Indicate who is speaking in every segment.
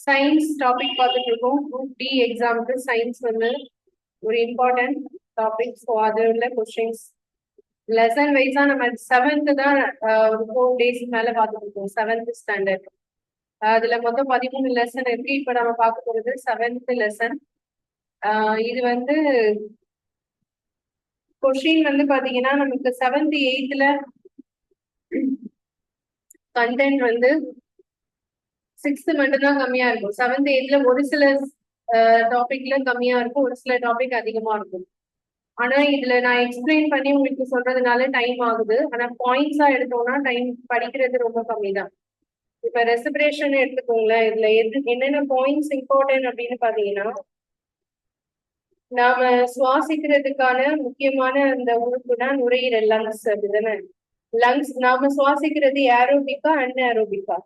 Speaker 1: Science topic பார்த்துட்டு இருக்கோம். Group D எக்ஸாமுக்கு சயின்ஸ் வந்து ஒரு இம்பார்ட்டன்ட் டாபிக். ஸோ அது உள்ள கொஸ்டின்ஸ் லெசன் வைஸா நம்ம செவன்த் தான் ஒரு 4 days மேல பார்த்துட்டு இருக்கோம். 7th ஸ்டாண்டர்ட் அதுல மொத்தம் 13 லெசன் இருக்கு. இப்ப நம்ம பார்க்க போறது 7th லெசன். இது வந்து கொஸ்டின் வந்து பாத்தீங்கன்னா நமக்கு 7th 8th கண்டென்ட் வந்து 6th மட்டும்தான் கம்மியா இருக்கும். 7th 8th ஒரு சில டாபிக்ல கம்மியா இருக்கும், ஒரு சில டாபிக் அதிகமா இருக்கும். ஆனா இதுல நான் எக்ஸ்பிளைன் பண்ணி உங்களுக்கு சொல்றதுனால டைம் ஆகுது. ஆனா பாயிண்ட்ஸா எடுத்தோம்னா டைம் படிக்கிறது ரொம்ப கம்மி தான். இப்ப ரெஸ்பிரேஷன் எடுத்துக்கோங்களேன். இதுல என்னென்ன பாயிண்ட்ஸ் இம்பார்ட்டன்ட் அப்படின்னு பாத்தீங்கன்னா, நாம சுவாசிக்கிறதுக்கான முக்கியமான அந்த உறுப்பு தான் நுரையீரல், லங்ஸ். அப்படிதானே? லங்ஸ் நாம சுவாசிக்கிறது ஏரோபிக்கா அன்ஏரோபிக்கா?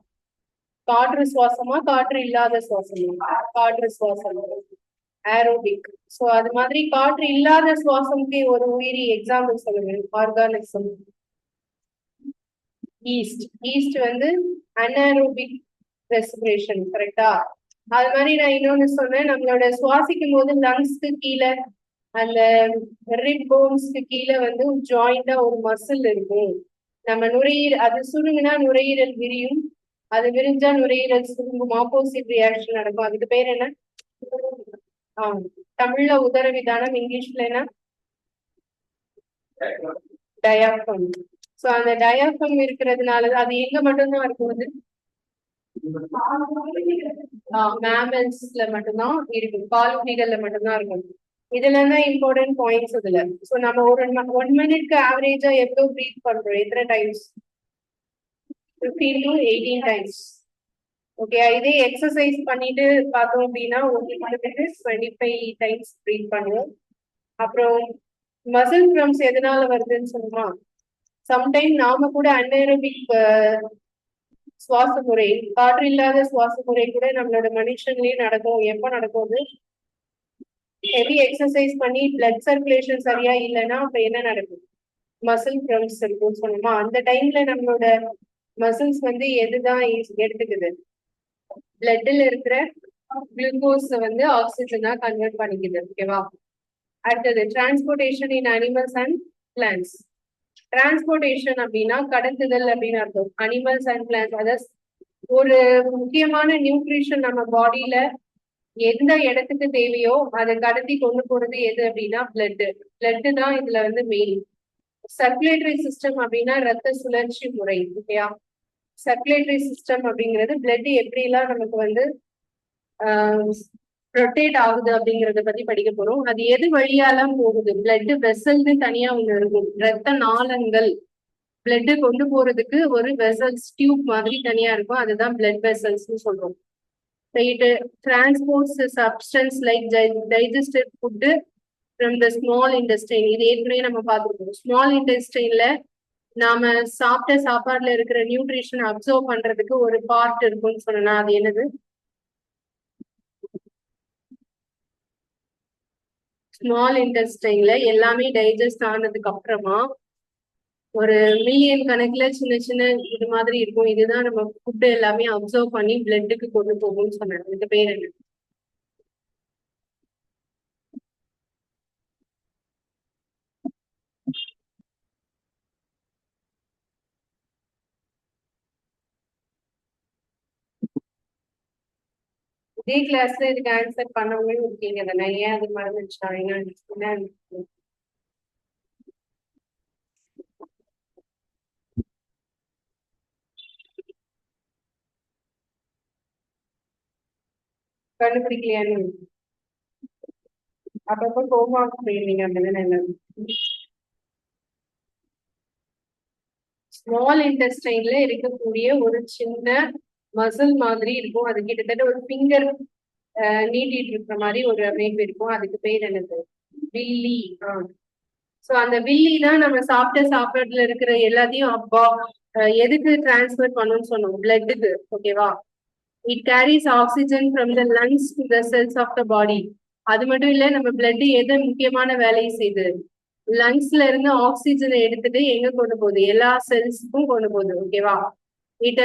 Speaker 1: காற்று சுவாசமா காற்று இல்லாத சுவாசமா? காற்று சுவாசம், ஏரோபிக். சோ அது மாதிரி காற்று இல்லாத சுவாசம்க்கு ஒரு உயிரி எக்ஸாம்பிள் சொல்லுங்க. ஆர்கானிசம் ஈஸ்ட் வந்து அன்ஏரோபிக் ரெஸ்பிரேஷன், கரெக்டா? அது மாதிரி நான் இன்னொன்னு சொன்னேன், நம்மளோட சுவாசிக்கும் போது லங்ஸ்க்கு கீழே அந்த ரிப் போன்ஸ்க்கு கீழே வந்து ஜாயிண்டா ஒரு மசில் இருக்கும். நம்ம நுரையீரல் அது சுருங்குனா நுரையீரல் விரியும், அது விரிஞ்சா நுரையீரல் சுருங்கும். ஆப்போசிட் ரியாக்ஷன் நடக்கும். அதுக்கு பேர் என்ன? தமிழ்ல உதரவிதானம், இங்கிலீஷ்ல என்ன? டயாஃப்ரம். சோ அந்த டயாஃப்ரம் இருக்கிறதுனால அது எங்க மட்டும்தான் இருக்கும்? அது மேமல்ஸ்ல மட்டும்தான் இருக்கும், பாலூட்டிகள்ல மட்டும்தான் இருக்கும். இதுல தான் இம்பார்ட்டன்ட் பாயிண்ட்ஸ் இதுல. சோ நம்ம ஒரு 1 minute ஆவரேஜா எவ்வளவு ப்ரீத் பண்றோம், எத்தனை டைம்ஸ்? 15 to 18 times. ஓகே, இதே எக்ஸசைஸ் பண்ணிட்டு பார்த்தோம் அப்படின்னா 1 minute 25 டைம்ஸ் ப்ரீத் பண்ணுவோம். அப்புறம் மசில் கிரம்ஸ் எதனால வருதுன்னு சொல்லுமா? சம்டைம் நாம கூட அன்ஏரோபிக் சுவாச முறை, காற்று இல்லாத சுவாச முறை கூட நம்மளோட மனுஷன்லயே நடக்கும். எப்ப நடக்கும்? ஹெவி எக்ஸசைஸ் பண்ணி பிளட் சர்க்குலேஷன் சரியா இல்லைன்னா அப்ப என்ன நடக்கும்? மசில் கிரம்ஸ் இருக்கும்னு சொன்னோமா? அந்த டைம்ல நம்மளோட மசில்ஸ் வந்து எதுதான் எடுத்துக்குது? பிளட்ல இருக்கிற குளுக்கோஸ் வந்து ஆக்சிஜனா கன்வெர்ட் பண்ணிக்குது. ஓகேவா? அடுத்தது transportation in animals and plants. Transportation அப்படின்னா கடத்துதல் அப்படின்னு அர்த்தம். அனிமல்ஸ் அண்ட் பிளான்ஸ், அதாவது ஒரு முக்கியமான நியூட்ரிஷன் நம்ம பாடியில எந்த இடத்துக்கு தேவையோ அதை கடத்தி கொண்டு போறது எது அப்படின்னா பிளட். பிளட் தான் இதுல வந்து மெயின். சர்க்குலேட்டரி சிஸ்டம் அப்படின்னா ரத்த சுழற்சி முறை. ஓகேயா? சர்க்குலேட்டரி சிஸ்டம் அப்படிங்கிறது பிளட் எப்படி எல்லாம் நமக்கு வந்து ரொட்டேட் ஆகுது அப்படிங்கறத பத்தி படிக்க போறோம். அது எது வழியாலாம் போகுது? பிளட் வெசல்னு தனியா ஒண்ணு இருக்கும், ரத்த நாளங்கள். பிளட் கொண்டு போறதுக்கு ஒரு வெசல்ஸ் டியூப் மாதிரி தனியா இருக்கும், அதுதான் பிளட் வெசல்ஸ்னு சொல்றோம். It transports the substance like digested food from the small intestine. இது ஏற்கனவே நம்ம பார்த்துருக்கோம். ஸ்மால் இன்டெஸ்டைன்ல நாம சாப்பிட்ட சாப்பாடுல இருக்கிற நியூட்ரிஷன் அப்சர்வ் பண்றதுக்கு ஒரு பார்ட் இருக்கும்னு சொன்னா அது என்னது? ஸ்மால் இன்டெஸ்டைன்ல எல்லாமே டைஜஸ்ட் ஆனதுக்கு அப்புறமா ஒரு மில்லியன் கணக்குல சின்ன சின்ன இது மாதிரி இருக்கும். இதுதான் நம்ம ஃபுட் எல்லாமே அப்சர்வ் பண்ணி பிளட்டுக்கு கொண்டு போகும்னு சொன்னாங்க. இதுக்கு பேர் என்ன? இதே கிளாஸ்ல இதுக்கு ஆன்சர் பண்ணவங்களும் இருக்கீங்க தானே? ஏன் அது மறந்துச்சாங்க? கண்டுபிடிக்கலையான்னு அப்பப்ப ஹோம்ஒர்க் போயிருந்தீங்க அப்படிதானே? ஸ்மால் இன்டெஸ்டைன்ல இருக்கக்கூடிய ஒரு சின்ன மசில் மாதிரி இருக்கும். அது கிட்டத்தட்ட ஒரு ஃபிங்கர் நீட்டிட்டு இருக்கிற மாதிரி ஒரு அமைப்பு இருக்கும். அதுக்கு பேர் என்னது? வில்லி. சோ அந்த வில்லி தான் நம்ம சாப்பிட்ட சாப்பாடுல இருக்கிற எல்லாத்தையும் அப்பா எதுக்கு டிரான்ஸ்ஃபர் பண்ணணும்னு சொன்னோம்? பிளட்டுக்கு. ஓகேவா? It carries oxygen from the lungs to the cells of the body. அது மட்டும் இல்ல, நம்ம பிளட் எது முக்கியமான வேலையை செய்யுது? லங்ஸ்ல இருந்து ஆக்சிஜனை எடுத்துட்டு எங்க கொண்டு போகுது? எல்லா செல்ஸுக்கும் கொண்டு போகுது. ஓகேவா? It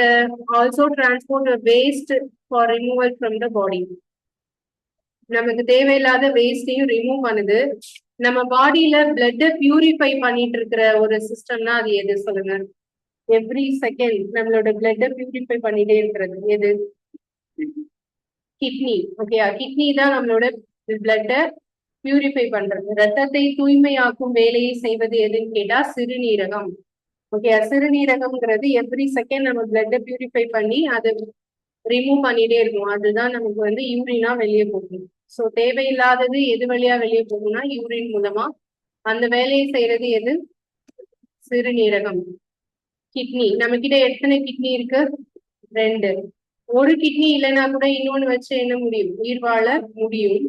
Speaker 1: also transport a waste for removal from the body. நமக்கு தேவையில்லாத வேஸ்டையும் ரிமூவ் பண்ணுது. நம்ம பாடியில பிளட் பியூரிஃபை பண்ணிட்டு இருக்கிற ஒரு சிஸ்டம்னா அது எது சொல்லுங்க? எவ்ரி செகண்ட் நம்மளோட பிளட் பியூரிஃபை பண்ணிட்டே இருக்கிறது எது? கிட்னி. ஓகே, கிட்னி தான் நம்மளோட பிளட்ட பியூரிஃபை பண்றது. ரத்தத்தை தூய்மையாக்கும் வேலையை செய்வது எதுன்னு கேட்டா சிறுநீரகம். ஓகே, சிறுநீரகம்ங்கிறது எவ்ரி செகண்ட் நம்ம பிளட்ட பியூரிஃபை பண்ணி அதை ரிமூவ் பண்ணிட்டே இருக்கும். அதுதான் நமக்கு வந்து யூரினா வெளியே போகும். ஸோ தேவையில்லாதது எது வழியா வெளியே போகும்னா யூரின் மூலமா. அந்த வேலையை செய்யறது எது? சிறுநீரகம். கிட்னி, நம்ம கிட்ட எத்தனை கிட்னி இருக்கு? 2. ஒரு கிட்னி இல்லைன்னா கூட இன்னொன்னு வச்சு என்ன முடியும்? உயிர் வாழ முடியும்.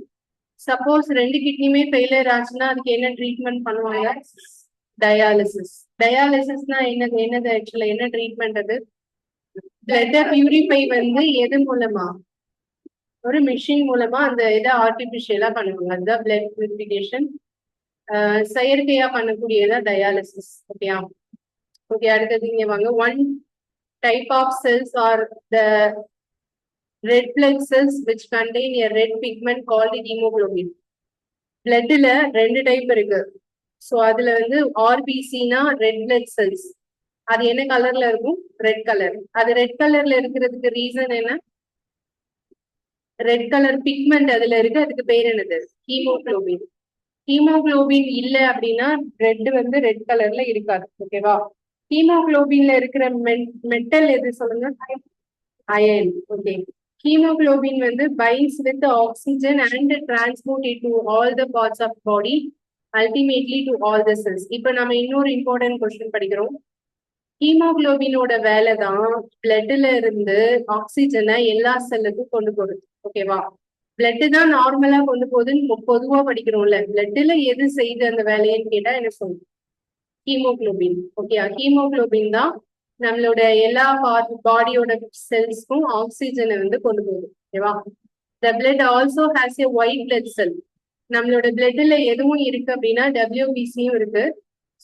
Speaker 1: சப்போஸ் 2 கிட்னியுமே ஃபெயிலியர் ஆச்சுன்னா அதுக்கு என்ன ட்ரீட்மெண்ட் பண்ணுவாங்க? டயாலிசிஸ். டயாலிசிஸ்னா என்னது ஆக்சுவலா என்ன ட்ரீட்மெண்ட் அது? பிளட் பியூரிஃபை வந்து எது மூலமா? ஒரு மிஷின் மூலமா அந்த இதை ஆர்டிபிஷியலா பண்ணுவாங்க. அதுதான் பிளட் பியூரிஃபிகேஷன். செயற்கையா பண்ணக்கூடியதா டயாலிசிஸ். ஓகேயா? ஓகே, அடுத்தது இங்க வாங்க. 1 type of cells are the red blood cells which contain a red pigment called hemoglobin. பிளட்ல 2 type இருக்கு. ஸோ அதுல வந்து ஆர்பிசினா ரெட் பிளட் செல்ஸ். அது என்ன கலர்ல இருக்கும்? Red colour. அது ரெட் கலர்ல இருக்கிறதுக்கு ரீசன் என்ன? ரெட் கலர் பிக்மெண்ட் அதுல இருக்கு. அதுக்கு பேர் என்னது? ஹீமோகுளோபின். ஹீமோகுளோபின் இல்ல அப்படின்னா ரெட் வந்து ரெட் கலர்ல இருக்காது. ஓகேவா? ஹீமோகுளோபின்ல இருக்கிற மெட்டல் எது சொல்லுங்க? அயன். ஓகே, ஹீமோகுளோபின் வந்து binds with oxygen and transport it to all the parts of body, ultimately to all the cells. இப்போ நம்ம இன்னொரு இம்பார்ட்டன்ட் கொஸ்டின் படிக்கிறோம். ஹீமோகுளோபினோட வேலை தான் பிளட்ல இருந்து ஆக்சிஜனை எல்லா செல்லுக்கும் கொண்டு போகுது. ஓகேவா? பிளட் தான் நார்மலா கொண்டு போகுதுன்னு பொதுவா படிக்கிறோம்ல. பிளட்ல எது செய்யுது அந்த வேலைன்னு கேட்டா என்ன சொல்லுங்க? ஹீமோகுளோபின். ஓகே, ஹீமோகுளோபின் தான் நம்மளோட எல்லா பாடியோட செல்ஸ்க்கும் ஆக்சிஜனை வந்து கொண்டு போகுது. ஓகேவா? The blood also has a white blood cell. நம்மளோட பிளட்ல எதுவும் இருக்கு அப்படின்னா WBCயும் இருக்கு.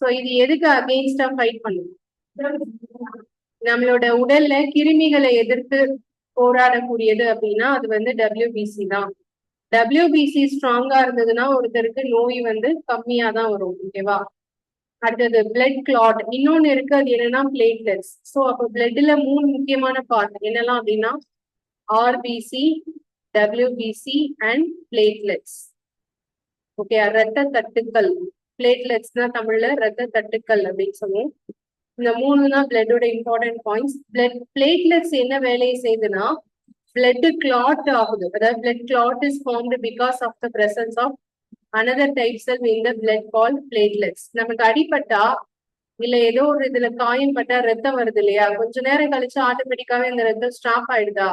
Speaker 1: ஸோ இது எதுக்கு அகெயின்ஸ்டா ஃபைட் பண்ணும்? நம்மளோட உடல்ல கிருமிகளை எதிர்த்து போராடக்கூடியது அப்படின்னா அது வந்து WBC தான். WBC ஸ்ட்ராங்கா இருந்ததுன்னா ஒருத்தருக்கு நோய் வந்து கம்மியா தான் வரும். ஓகேவா? அடுத்தது பிளட் கிளாட். இன்னொன்னு இருக்கு, அது என்னன்னா பிளேட்லெட்ஸ். ஸோ அப்போ பிளட்ல 3 முக்கியமான பார்ட் என்னெல்லாம் அப்படின்னா RBC, WBC and platelets. Okay, ரத்த தட்டுக்கள். பிளேட்லெட்ஸ்னா தமிழ்ல ரத்த தட்டுக்கள் அப்படின்னு சொல்லுவோம். இந்த 3 தான் பிளட்டோட இம்பார்ட்டன்ட் பாயிண்ட்ஸ். பிளேட்லெட்ஸ் என்ன வேலையை செய்யுதுன்னா பிளட் கிளாட் ஆகுது. அதாவது blood clot is formed because of the presence of another type cell in the blood called platelets. நமக்கு அடிபட்டா இல்ல ஏதோ ஒரு இதுல காயம் பட்டா ரத்தம் வருது இல்லையா? கொஞ்ச நேரம் கழிச்சு ஆட்டோமேட்டிக்காவே அந்த ரத்தம் ஸ்டாப் ஆயிடுதா?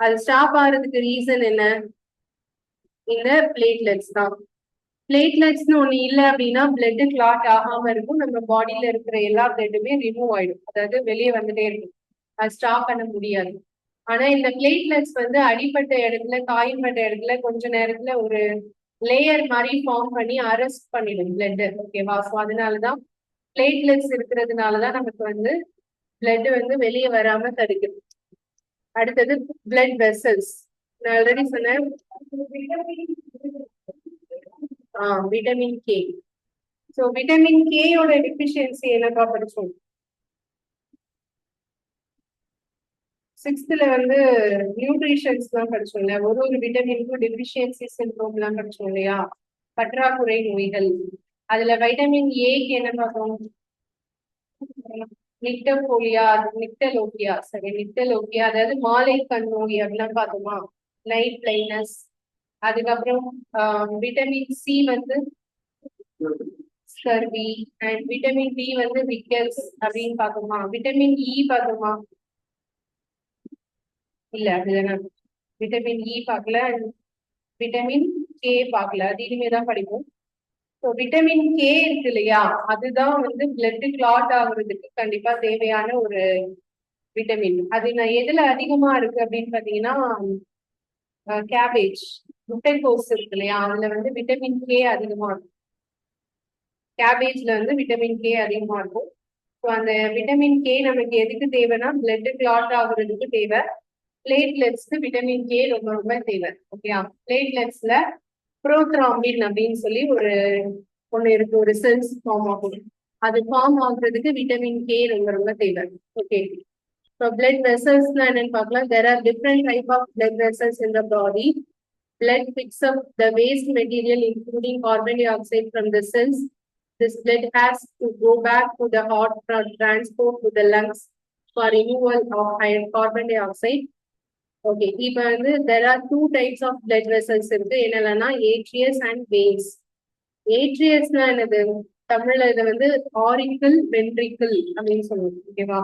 Speaker 1: அது ஸ்டாப் ஆகிறதுக்கு ரீசன் என்ன? இந்த பிளேட்லெட்ஸ் தான். பிளேட்லெட்ஸ்னு ஒண்ணு இல்லை அப்படின்னா பிளட் கிளாட் ஆகாம இருக்கும். நம்ம பாடியில இருக்கிற எல்லா பிளட்டுமே ரிமூவ் ஆயிடும். அதாவது வெளியே வந்துட்டே இருக்கும். அது ஸ்டாப் பண்ண முடியாது. ஆனா இந்த பிளேட்லெட்ஸ் வந்து அடிப்பட்ட இடத்துல, காயம்பட்ட இடத்துல கொஞ்ச நேரத்துல ஒரு லேயர் மாதிரி ஃபார்ம் பண்ணி அரெஸ்ட் பண்ணிடும் பிளட். ஓகேவா? ஸோ அதனாலதான் பிளேட்லெட்ஸ் இருக்கிறதுனாலதான் நமக்கு வந்து பிளட் வந்து வெளியே வராம தடுக்குது. அடுத்தது பிளட் வெசல்ஸ். நான் ஆல்ரெடி சொன்னேன் விட்டமின் கே. ஸோ விட்டமின் கேயோட டிஃபிஷியன்சி என்னப்பா படிச்சோம்? 6th வந்து நியூட்ரிஷன்ஸ் தான் படிச்சோம் இல்லையா? ஒரு விட்டமினுக்கும் டிஃபிஷியன்சி சிண்ட்ரோம் எல்லாம் படிச்சோம் இல்லையா? பற்றாக்குறை நோய்கள். அதுல வைட்டமின் ஏக்கு என்ன பார்த்தோம்? நிக்டலோபியா, அதாவது மாலை கண் நோய் அப்படிலாம் பார்த்தோமா? Night blindness. அதுக்கப்புறம் விட்டமின் சி வந்து ஸ்கர்வி அண்ட் விட்டமின் பி வந்து விக்கல்ஸ் அப்படின்னு பார்த்தோமா? விட்டமின் இ பார்த்தோமா? இல்ல அப்படிதானே. விட்டமின் இ பார்க்கல, விட்டமின் கே பார்க்கல. அது இனிமே தான் படிப்போம். ஸோ விட்டமின் கே இருக்கு இல்லையா? அதுதான் வந்து பிளட் கிளாட் ஆகுறதுக்கு கண்டிப்பா தேவையான ஒரு விட்டமின். அது நான் எதுல அதிகமா இருக்கு அப்படின்னு பாத்தீங்கன்னா கேபேஜ், முட்டைக்கோஸ் இருக்கு இல்லையா? அதுல வந்து விட்டமின் கே அதிகமா இருக்கும். கேபேஜ்ல வந்து விட்டமின் கே அதிகமா இருக்கும். ஸோ அந்த விட்டமின் கே நமக்கு எதுக்கு தேவைன்னா பிளட் கிளாட் ஆகுறதுக்கு தேவை. பிளேட்லெட்ஸ்க்கு விட்டமின் கே ரொம்ப ரொம்ப தேவை. ஓகேயா? பிளேட்லெட்ஸ்ல புரோத்ராம்பின் அப்படின்னு சொல்லி ஒண்ணு இருக்கு, ஒரு செல்ஸ் ஃபார்ம் ஆகும். அது ஃபார்ம் ஆகுறதுக்கு விட்டமின் கே ரொம்ப ரொம்ப தேவை. ஓகே. ஸோ பிளட் வெசல்ஸ்னா என்னன்னு பார்க்கலாம். There are different type of blood vessels in the body. Blood picks up the waste material, including carbon dioxide from the cells. This blood has to go back to the heart for transport to the lungs for removal of higher carbon dioxide. Okay, இப்போ வந்து there are two types of blood vessels இருக்கு. என்னென்னா atrius and veins. Atriusனா என்னது? தமிழ்ல இதை வந்து auricle ventricle அப்படின்னு சொல்லுவோம். ஓகேவா?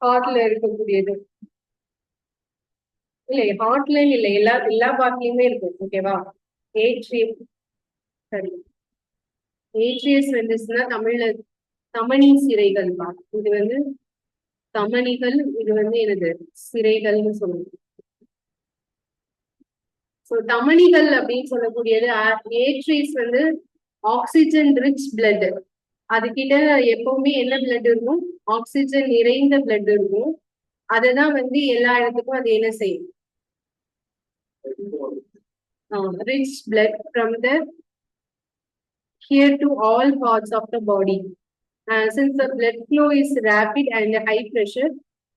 Speaker 1: ஹார்ட்ல இருக்கக்கூடியது இல்லை, ஹார்ட்லைன் இல்லை, எல்லா பார்ட்லயுமே இருக்கும். ஓகேவா? ஏட்ரியஸ், சரி, ஏட்ரியஸ் வந்துச்சுன்னா தமிழ்ல தமனி சிரைகள் பா. இது வந்து தமனிகள், இது வந்து எனது சிரைகள்னு சொல்லுவோம். ஸோ தமனிகள் அப்படின்னு சொல்லக்கூடியது ஏட்ரியஸ் வந்து ஆக்சிஜன் ரிச் பிளட். அது கிட்ட எப்பவுமே என்ன பிளட் இருக்கும்? ஆக்சிஜன் நிறைந்த பிளட் இருக்கும். அதுதான் வந்து எல்லா இடத்துக்கும் அது என்ன செய்யும்? Rich blood from the here to all parts of the body. Since the blood flow is rapid and high pressure,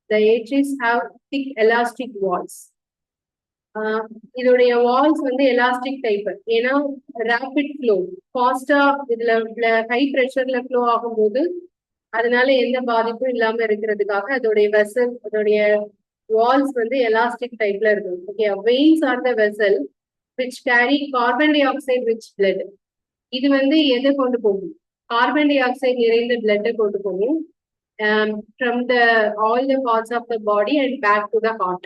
Speaker 1: the arteries have thick elastic walls. இதோடைய வால்ஸ் வந்து எலாஸ்டிக் டைப். ஏன்னா ரேபிட் ஃப்ளோ, ஃபாஸ்டா இதுல high ப்ரெஷர்ல flow ஆகும்போது அதனால எந்த பாதிப்பும் இல்லாம இருக்கிறதுக்காக அதோடைய வெசல், அதோடைய வால்ஸ் வந்து எலாஸ்டிக் டைப்ல இருக்கும். Okay. Veins R the vessel which carry carbon dioxide rich blood. இது வந்து எதை கொண்டு போகும்? கார்பன் டை ஆக்சைடு நிறைந்த பிளட்டை கொண்டு போகும் from all the parts of the body and back to the heart.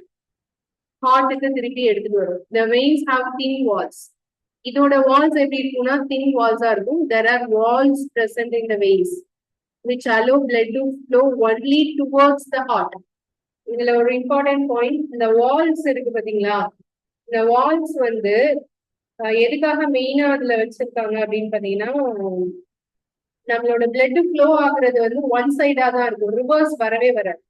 Speaker 1: ஹார்ட்டுக்கு திருப்பி எடுத்துட்டு வரும். The veins have thin walls. இதோட வால்ஸ் எப்படி இருக்கும்னா thin walls-ஆ இருக்கும். There are walls present in the veins which allow blood to flow only towards the heart. இதுல ஒரு important point, இந்த வால்ஸ் இருக்கு பாத்தீங்களா? இந்த வால்ஸ் வந்து எதுக்காக மெயினா அதுல வச்சிருக்காங்க அப்படின்னு பாத்தீங்கன்னா, நம்மளோட பிளட் ஃப்ளோ ஆகுறது வந்து ஒன் சைடா தான் இருக்கும், ரிவர்ஸ் வரவே வராது.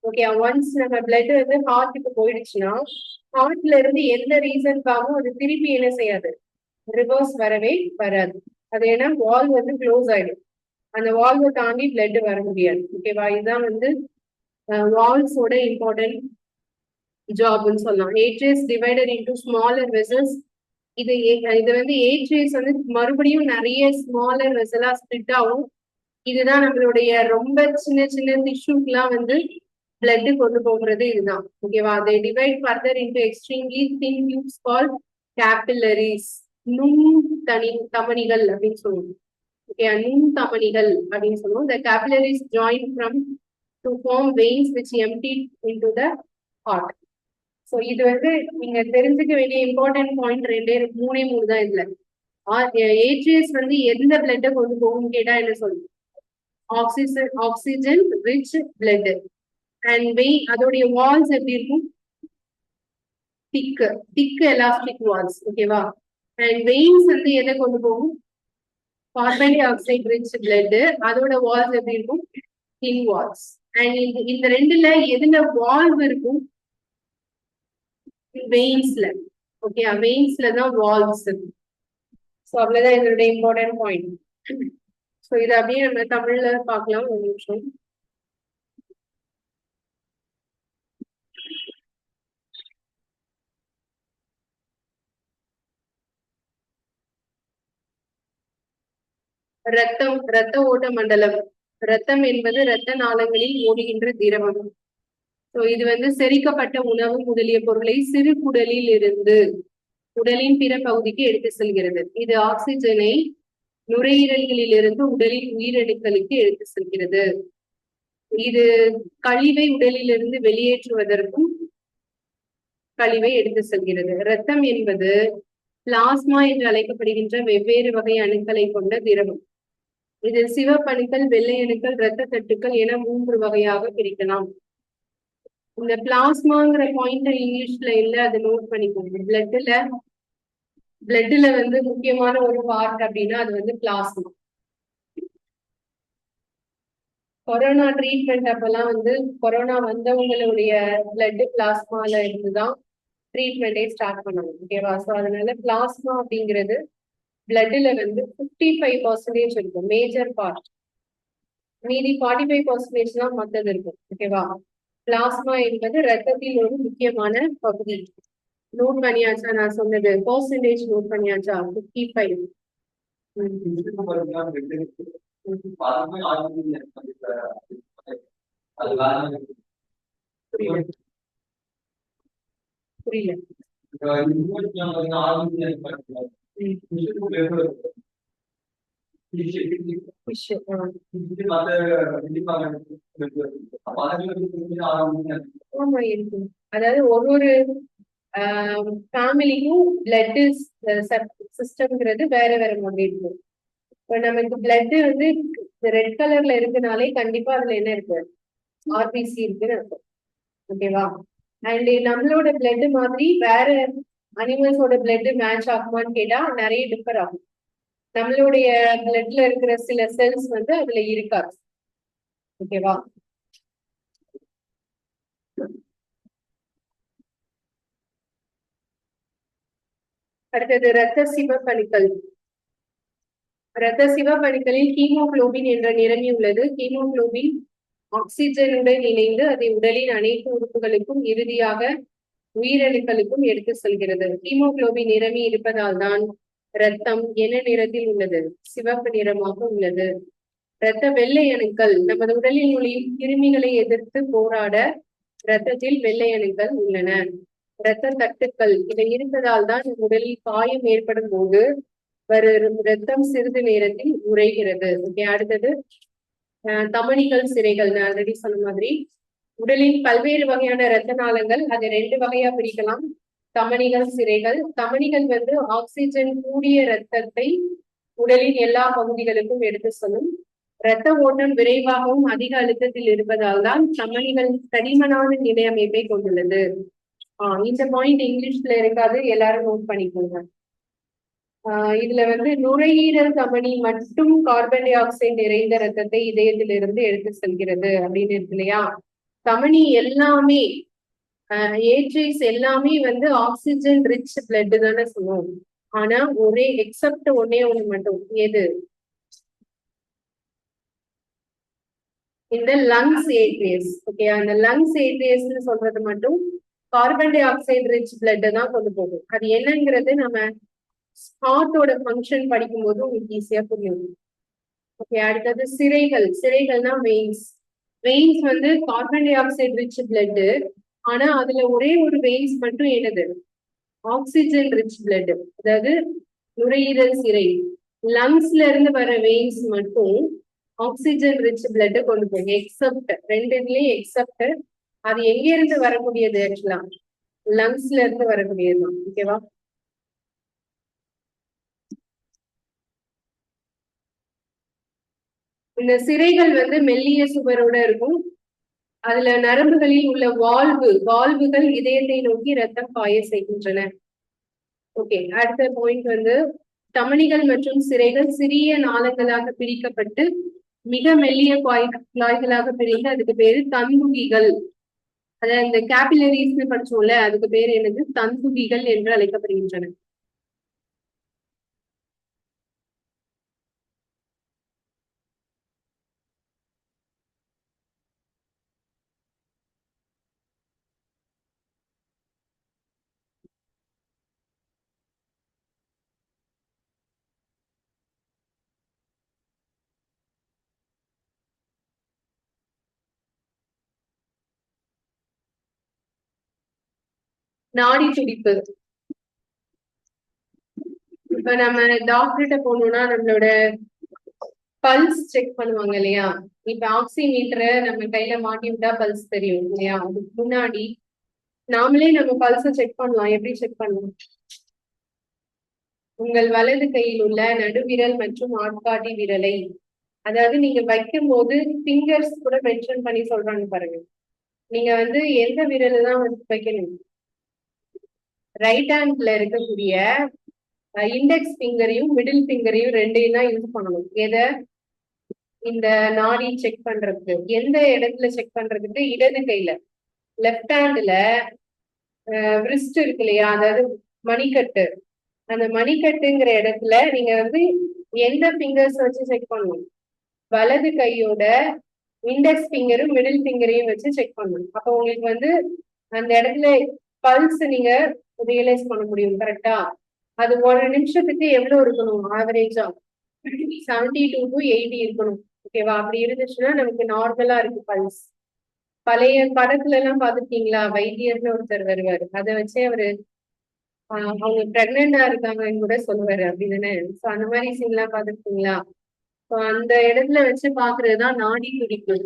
Speaker 1: ஓகே. ஒன்ஸ் நம்ம பிளட் வந்து ஹார்ட்டுக்கு போயிடுச்சுன்னா ஹார்ட்ல இருந்து எந்த ரீசனுக்காகவும் அது திருப்பி என்ன செய்யாது? ரிவர்ஸ் வரவே வராது. அது ஏன்னா வால்வ் வந்து க்ளோஸ் ஆயிடும். அந்த வால்வை தாண்டி பிளட் வர முடியாது. ஓகேவா? இதுதான் வந்து வால்ஸோட இம்பார்ட்டன்ட் ஜாப்னு சொல்லலாம். ஏட்ரியஸ் டிவைடட் இன்டு ஸ்மாலர் வெசல்ஸ். இது வந்து ஏட்ரியஸ் வந்து மறுபடியும் நிறைய ஸ்மாலர் வெசலா ஸ்பிளிட் ஆகும். இதுதான் நம்மளுடைய ரொம்ப சின்ன சின்ன டிஷ்யூக்கெல்லாம் வந்து பிளட் கொண்டு போகிறது இதுதான். ஓகேவா? they divide further into extremely thin tubes called capillaries. தமனிகள் அப்படின்னு சொல்லுவோம். ஓகே. தமனிகள் அப்படின்னு சொல்லுவோம். the capillaries join from to form veins which empty into the heart. So இது வந்து நீங்க தெரிஞ்சுக்க வேண்டிய இம்பார்ட்டன்ட் பாயிண்ட் மூணே தான் இதுல. ஏட்ரியஸ் வந்து எந்த பிளட்டை கொண்டு போகும்னு கேட்டா என்ன சொல்லுவோம்? Oxygen rich blood. And vein, அதோடைய வால்ஸ் எப்படி இருக்கும்? Thick elastic walls. ஓகேவா? அண்ட் வெயின்ஸ் வந்து எதை கொண்டு போகும்? Carbon dioxide rich blood. அதோட வால்ஸ் எப்படி இருக்கும்? தின் வால்ஸ். அண்ட் இந்த ரெண்டுல எதுல வால்வ் இருக்கும்? வெயின்ஸ்ல. ஓகே. வெயின்ஸ்ல தான் வால்வ்ஸ் இருக்கும். ஸோ அவ்வளவுதான் இதனுடைய இம்பார்ட்டன்ட் பாயிண்ட். ஸோ இதை அப்படியே நம்ம தமிழ்ல பார்க்கலாம். ஒரு நிமிஷம். ரத்தம், ரத்த ஓட்ட மண்டலம். ரத்தம் என்பது இரத்த நாளங்களில் ஓடுகின்ற திரவம். ஸோ இது வந்து செரிக்கப்பட்ட உணவு முதலிய பொருளை சிறு குடலில் இருந்து உடலின் பிற பகுதிக்கு எடுத்து செல்கிறது. இது ஆக்சிஜனை நுரையீரல்களில் இருந்து உடலின் உயிரணுக்களுக்கு எடுத்து செல்கிறது. இது கழிவை உடலிலிருந்து வெளியேற்றுவதற்கும் கழிவை எடுத்து செல்கிறது. ரத்தம் என்பது பிளாஸ்மா என்று அழைக்கப்படுகின்ற வெவ்வேறு வகை அணுக்களை கொண்ட திரவம். இதில் சிவப்பணுக்கள், வெள்ளை அணுக்கள், இரத்த தட்டுக்கள் என 3 வகையாக பிரிக்கலாம். இந்த பிளாஸ்மாங்கிற பாயிண்ட் இங்கிலீஷ்ல இல்ல, அதை நோட் பண்ணிக்கோங்க. பிளட்ல வந்து முக்கியமான ஒரு பார்ட் அப்படின்னா அது வந்து பிளாஸ்மா. கொரோனா ட்ரீட்மெண்ட் அப்பெல்லாம் வந்து கொரோனா வந்தவங்களுடைய பிளட் பிளாஸ்மால இருந்துதான் ட்ரீட்மெண்டே ஸ்டார்ட் பண்ணணும். ஓகேவா? ஸோ அதனால பிளாஸ்மா அப்படிங்கிறது பிளட்ல வந்து 55% இருக்கும், மேஜர் பார்ட். மீதி 45% தான் மத்தது இருக்கும். ஓகேவா? பிளாஸ்மா என்பது ரத்தத்தில் ஒரு முக்கியமான பகுதி. நோட் பண்ணியாச்சா? நான் சொன்னது பர்சன்டேஜ் நோட் பண்ணியாச்சா? 55. புரியல. ஆமா இருக்கு. அதாவது ஒரு ஃபேமிலிக்கும் பிளட் சிஸ்டம்ங்கிறது வேற வேற மாதிரி இருக்கு. இப்ப நமக்கு பிளட் வந்து ரெட் கலர்ல இருக்குனாலே கண்டிப்பா அதுல என்ன இருக்கு? ஆர்பிசி இருக்குன்னு இருக்கும். ஓகேவா? அண்ட் நம்மளோட பிளட் மாதிரி வேற அனிமல்ஸோட பிளட் மேட்ச் ஆகுமான்னு கேட்டா நிறைய டிஃபர் ஆகும். நம்மளுடைய பிளட்ல இருக்கிற சில செல்ஸ் வந்து அதுல இருக்காது. ஓகேவா? அடுத்தது இரத்த சிவப்பணுக்கள். இரத்த சிவப்பணுக்களில் ஹீமோகுளோபின் என்ற நிறமி உள்ளது. ஹீமோகுளோபின் ஆக்சிஜனுடன் இணைந்து அதை உடலின் அனைத்து உறுப்புகளுக்கும் இறுதியாக உயிரணுக்களுக்கும் எடுத்து செல்கிறது. ஹீமோகுளோபின் நிறமி இருப்பதால் தான் இரத்தம் என்ன நிறத்தில் உள்ளது? சிவப்பு நிறமாக உள்ளது. இரத்த வெள்ளை அணுக்கள் நமது உடலில் நுழையும் கிருமிகளை எதிர்த்து போராட இரத்தத்தில் வெள்ளை அணுக்கள் உள்ளன. இரத்த தட்டுக்கள் இவை இருப்பதால் தான் உடலில் காயம் ஏற்படும் போது வரும் இரத்தம் சிறிது நேரத்தில் உறைகிறது. ஓகே, அடுத்தது தமனிகள், சிரைகள். நான் ஆல்ரெடி சொன்ன மாதிரி உடலின் பல்வேறு வகையான இரத்த நாளங்கள், அதை 2 வகையா பிரிக்கலாம். தமனிகள், சிரைகள். தமனிகள் வந்து ஆக்சிஜன் கூடிய இரத்தத்தை உடலின் எல்லா பகுதிகளுக்கும் எடுத்து செல்லும். இரத்த ஓட்டம் விரைவாகவும் அதிக அழுத்தத்தில் இருப்பதால் தான் தமனிகள் தடிமனான நிலை அமைப்பை கொண்டுள்ளது. இந்த பாயிண்ட் இங்கிலீஷ்ல இருக்காது, எல்லாரும் நோட் பண்ணிக்கோங்க. இதுல வந்து நுரையீரல் தமனி மட்டும் கார்பன் டை ஆக்சைடு நிறைந்த ரத்தத்தை இதயத்திலிருந்து எடுத்து செல்கிறது அப்படின்னு இருக்கு இல்லையா? தமனி எல்லாமே ஏட்ரிஸ் எல்லாமே வந்து ஆக்சிஜன் ரிச் பிளட் தானே சொல்லுவோம். ஆனா ஒரே எக்ஸப்ட் ஒன்னே ஒண்ணு மட்டும், எது? இந்த லங்ஸ் ஏட்ரியஸ். ஓகே, அந்த லங்ஸ் ஏட்ரியஸ்ன்னு சொல்றது மட்டும் carbon dioxide rich blood தான் கொண்டு போகும். அது என்னங்கிறது நம்ம ஹார்ட்டோட ஃபங்க்ஷன் படிக்கும்போது உங்களுக்கு ஈஸியா புரியும். ஓகே, அடுத்தது சிரைகள். சிரைகள்னா வெயின்ஸ். வெயின்ஸ் வந்து carbon dioxide rich blood, ஆனா அதுல ஒரே ஒரு வெயின்ஸ் மட்டும் என்னது? Oxygen rich blood. அதாவது நுரையீரல் சிரை, லங்ஸ்ல இருந்து வர வெயின்ஸ் மட்டும் ஆக்சிஜன் ரிச் பிளட் கொண்டு போகும். எக்ஸப்ட் ரெண்டுலயும் எக்ஸப்ட் அது எங்க இருந்து வரக்கூடியது? ஆக்சுவலா லங்ஸ்ல இருந்து வரக்கூடியதுதான். ஓகேவா? இந்த சிரைகள் வந்து மெல்லிய சுவரோட இருக்கும். அதுல நரம்புகளில் உள்ள வால்வுகள் இதயத்தை நோக்கி ரத்தம் பாய செய்கின்றன. ஓகே, அடுத்த பாயிண்ட் வந்து தமனிகள் மற்றும் சிரைகள் சிறிய நாளங்களாக பிரிக்கப்பட்டு மிக மெல்லிய குழாய்களாக பிரிந்து அதுக்கு பேரு தந்துகிகள். அதாவது இந்த கேபிலரிஸ்ன்னு படிச்சோம்ல, அதுக்கு பேர் என்னது? தந்துகிகள் என்று அழைக்கப்படுகின்றன. நாடி துடிப்பு. இப்ப நம்ம டாக்டர்கிட்ட போனோம்னா நம்மளோட பல்ஸ் செக் பண்ணுவாங்க இல்லையா? இப்ப ஆக்சிமீட்டரை நம்ம கையில மாட்டி விட்டா பல்ஸ் தெரியும் இல்லையா? அதுக்கு முன்னாடி நாமளே நம்ம பல்ஸ செக் பண்ணலாம். எப்படி செக் பண்ணலாம்? உங்கள் வலது கையில் உள்ள நடுவிரல் மற்றும் ஆட்காட்டி விரலை, அதாவது நீங்க வைக்கும் போது ஃபிங்கர்ஸ் கூட மென்ஷன் பண்ணி சொல்றாங்க பாருங்க. நீங்க வந்து எந்த விரல் தான் வந்து வைக்கணும்? ரைட் ஹேண்ட்ல இருக்கக்கூடிய இண்டெக்ஸ் ஃபிங்கரையும் மிடில் ஃபிங்கரையும் ரெண்டையும் தான் யூஸ் பண்ணணும். எதை? இந்த நாடி செக் பண்றதுக்கு எந்த இடத்துல செக் பண்றதுக்கு இடது கையில லெஃப்ட் ஹேண்ட்ல wrist இருக்கு இல்லையா, அதாவது மணிக்கட்டு, அந்த மணிக்கட்டுங்கிற இடத்துல நீங்க வந்து எந்த ஃபிங்கர்ஸ் வச்சு செக் பண்ணணும், வலது கையோட இண்டெக்ஸ் ஃபிங்கரும் மிடில் ஃபிங்கரையும் வச்சு செக் பண்ணணும். அப்போ உங்களுக்கு வந்து அந்த இடத்துல பல்ஸ் நீங்க ரியலைஸ் பண்ண முடியும். கரெக்டா? அது ஒரு நிமிஷத்துக்கு எவ்வளவு இருக்கணும் ஆவரேஜா? 72 to 80 இருக்கணும். ஓகேவா? அப்படி இருந்துச்சுன்னா நமக்கு நார்மலா இருக்கு பல்ஸ். பழைய படத்துல எல்லாம் பாத்துருக்கீங்களா, வைத்தியர்னு ஒருத்தர் வருவாரு, அதை வச்சே அவரு அவங்க பிரெக்னெண்டா இருக்காங்கன்னு கூட சொல்லுவாரு, அப்படிதானே? சோ அந்த மாதிரி சீன் எல்லாம் பாத்துருக்கீங்களா? அந்த இடத்துல வச்சு பாக்குறதுதான் நாடி துடிப்பு.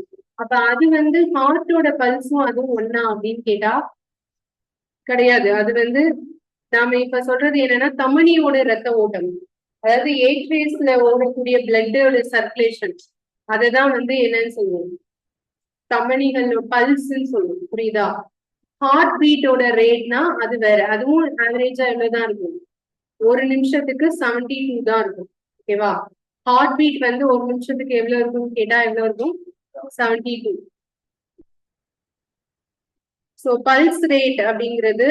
Speaker 1: அப்ப அது வந்து ஹார்ட்டோட பல்ஸும் அதுவும் ஒன்னா அப்படின்னு கேட்டா கிடையாது. அது வந்து நாம இப்ப சொல்றது என்னன்னா தமனியோட ரத்த ஓட்டம், அதாவது ஏட்ரியஸ்ல ஓடக்கூடிய பிளட்டோட சர்க்குலேஷன், அததான் வந்து என்னன்னு சொல்லுவோம், தமனிகள் பல்ஸ்ன்னு சொல்லுவோம். புரியுதா? ஹார்ட் பீட்டோட ரேட்னா அது வேற, அதுவும் ஆவரேஜா எவ்வளவுதான் இருக்கும், ஒரு நிமிஷத்துக்கு 72 தான் இருக்கும். ஓகேவா? ஹார்ட் பீட் வந்து ஒரு நிமிஷத்துக்கு எவ்வளவு இருக்கும் கேட்டா எவ்வளவு இருக்கும், 72. சோ பல்ஸ் ரேட் அப்படிங்கிறது,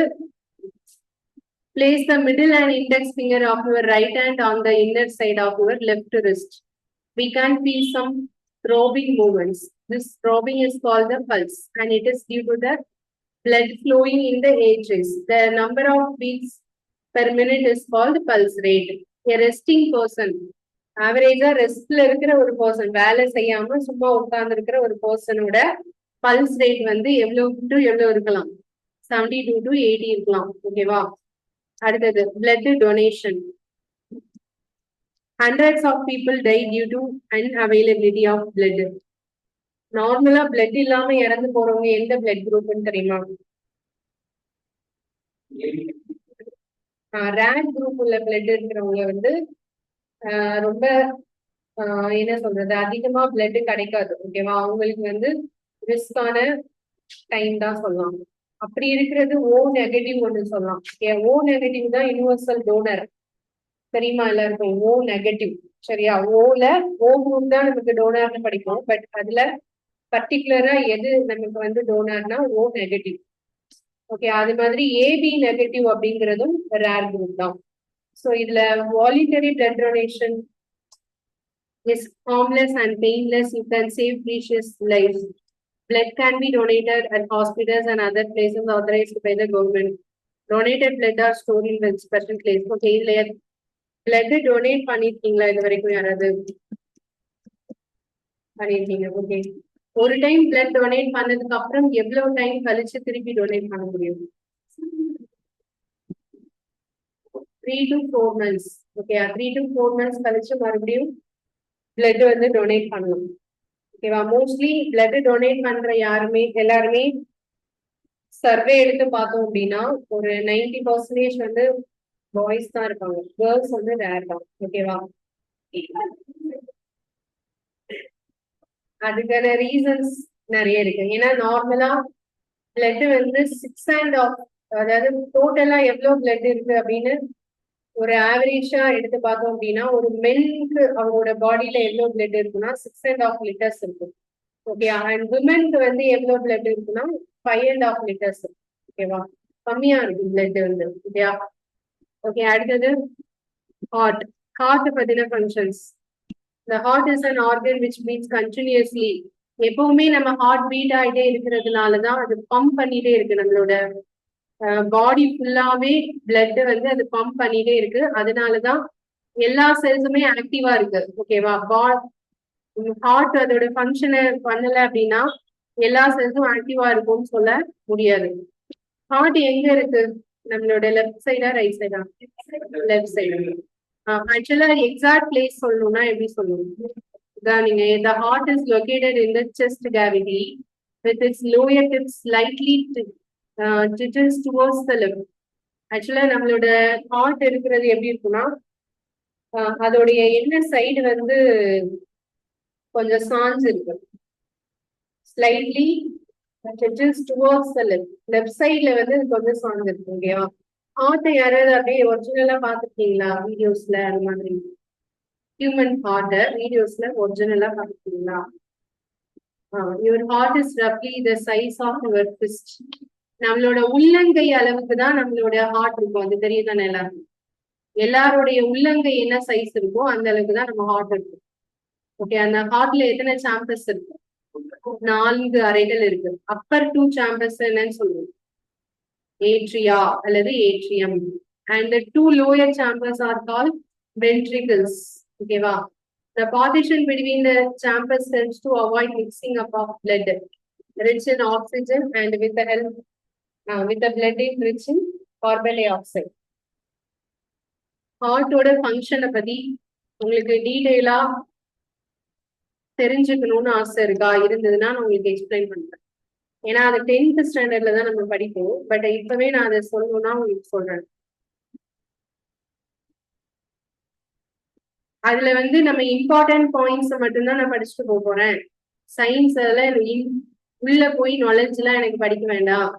Speaker 1: place the middle and index finger of your right hand on the inner side of your left wrist. We can feel some throbbing movements. This throbbing is called the pulse, and it is due to the blood flowing in the arteries. The number of beats per minute is called pulse rate. A resting person, ஆவரேஜா ரெஸ்ட்ல இருக்கிற ஒரு person, வேலை செய்யாம சும்மா உட்கார்ந்து இருக்கிற ஒரு பர்சனோட pulse rate வந்து எவ்வளவு டு எவ்வளவு இருக்கலாம், 72 to 80 இருக்கலாம். ஓகேவா? அடுத்தது blood donation. Hundreds of people die due to unavailability of blood. நார்மலா பிளட் இல்லாம இறந்து போறவங்க எந்த பிளட் குரூப்னு தெரியுமா? ரேட் குரூப் உள்ள பிளட் இருக்கிறவங்க வந்து ரொம்ப என்ன சொல்றது, அதிகமா பிளட் கிடைக்காது. ஓகேவா? அவங்களுக்கு வந்து ரிஸ்கான டைம் தான் சொல்லலாம். அப்படி இருக்கிறது ஓ நெகட்டிவ் ஒன்று சொல்லலாம். ஓ நெகட்டிவ் தான் யூனிவர்சல் டோனர், தெரியுமா எல்லாருக்கும்? O negative. சரியா? ஓல ஓ குரூப் தான் நமக்கு டோனர்னு படிப்போம், பட் அதுல பர்டிகுலரா எது நமக்கு வந்து டோனர்னா ஓ நெகட்டிவ். ஓகே, அது மாதிரி ஏபி நெகட்டிவ் அப்படிங்கிறதும் ரேர் குரூப் தான். ஸோ இதுல voluntary blood donation is harmless and painless. You can save precious lives. Blood can be donated at hospitals and other places authorized by the government. Donated blood are stored in the special place. Okay, இதுல blood donate பண்ணிருக்கீங்களா இது வரைக்கும் யாராவது? பண்ணிருக்கீங்க. Okay, ஒரு time blood donate பண்ணதுக்கு அப்புறம் எவ்வளவு டைம் கழிச்சு திருப்பி டொனேட் பண்ண முடியும்? 3 to 4 months. Okay, 3 to 4 months கழிச்சு மறுபடியும் பிளட் வந்து டொனேட் பண்ணணும். ஓகேவா? மோஸ்ட்லி பிளட் டொனேட் பண்ற எல்லாருமே சர்வே எடுத்து பார்த்தோம் அப்படின்னா ஒரு 90% வந்து பாய்ஸ் தான் இருப்பாங்க, கேர்ள்ஸ் வந்து ரேர் தான். ஓகேவா? அதுக்கான ரீசன்ஸ் நிறைய இருக்கு. ஏன்னா நார்மலா பிளட் வந்து 6.5, அதாவது டோட்டலா எவ்வளவு பிளட் இருக்கு அப்படின்னு ஒரு ஆவரேஜா எடுத்து பார்த்தோம் அப்படின்னா, ஒரு மென்க்கு அவங்களோட பாடியில எவ்வளவு பிளட் இருக்குன்னா 6.5 liters இருக்கு. ஓகே, அண்ட் விமென்க்கு வந்து எவ்வளவு பிளட் இருக்குன்னா 5.5 liters. ஓகேவா? கம்மியா இருக்கு பிளட் வந்து. ஓகேயா? ஓகே, அடுத்தது ஹார்ட். ஹார்ட் பத்தின functions. The heart is an organ which beats continuously. எப்பவுமே நம்ம ஹார்ட் பீட் ஆகிட்டே இருக்கிறதுனாலதான் அது பம்ப் பண்ணிட்டே இருக்கு. நம்மளோட பாடி ஃபுல்லாவே பிளட் வந்து அது பம்ப் பண்ணிட்டே இருக்கு. அதனாலதான் எல்லா செல்ஸுமே ஆக்டிவா இருக்கு. ஓகேவா? ஹார்ட் அதோட ஃபங்க்ஷனை பண்ணல அப்படின்னா எல்லா செல்ஸும் ஆக்டிவா இருக்கும்னு சொல்ல முடியாது. ஹார்ட் எங்க இருக்கு? நம்மளோட லெஃப்ட் சைடா ரைட் சைடா? Left side. ஆக்சுவலா எக்ஸாக்ட் பிளேஸ் சொல்லணும்னா எப்படி சொல்லணும்? நீங்க the heart is located in the chest cavity with its lower tip slightly tilts towards the left. ஆக்சுவலா நம்மளோட ஹார்ட் இருக்கிறது எப்படி இருக்குன்னா, அதோடைய என்ன சைடு வந்து கொஞ்சம் சாஞ்சு இருக்கு, slightly tilts towards the left. Left சைட்ல வந்து கொஞ்சம் சாஞ்சு இருக்கு. ஓகேவா? ஹார்ட் யாராவது அப்படியே ஒரிஜினலா பாத்துருக்கீங்களா வீடியோஸ்ல? அது மாதிரி ஹியூமன் ஹார்ட் வீடியோஸ்ல ஒரிஜினலா பாத்துக்கீங்களா? யுவர் ஹார்ட் இஸ் ரஃப்லி the size of your fist. நம்மளோட உள்ளங்கை அளவுக்கு தான் நம்மளோட ஹார்ட் இருக்கும். அது தெரியுதானே எல்லாருக்கும்? எல்லாருடைய உள்ளங்கை என்ன சைஸ் இருக்கோ அந்த அளவுக்கு தான் நம்ம ஹார்ட் இருக்கும். ஓகே, அந்த ஹார்ட்ல எத்தனை சாம்பர்ஸ் இருக்கு? 4 அறைகள் இருக்கு. அப்பர் 2 சாம்பர்ஸ் என்னன்னு சொல்லுவோம்? ஏட்ரியா அல்லது atrium. And the 2 lower chambers are called ventricles. ஓகேவா? The partition between the chambers helps to avoid mixing up of blood rich in oxygen and with the help with the blood rich in carbon dioxide. ஹார்ட்டோட ஃபங்க்ஷனை பத்தி உங்களுக்கு டீடைலா தெரிஞ்சுக்கணும்னு ஆசை இருக்கா? இருந்ததுன்னா நான் உங்களுக்கு எக்ஸ்பிளைன் பண்றேன். ஏன்னா அது 10th ஸ்டாண்டர்ட்ல தான் நம்ம படிப்போம். பட் இப்பவே நான் அதை சொல்லணும்னா உங்களுக்கு சொல்றேன். அதுல வந்து நம்ம இம்பார்ட்டன்ட் பாயிண்ட்ஸ் மட்டும்தான் நான் படிச்சுட்டு போறேன். சயின்ஸ் அதெல்லாம் உள்ள போய் நாலேஜ் எல்லாம் எனக்கு படிக்க வேண்டாம்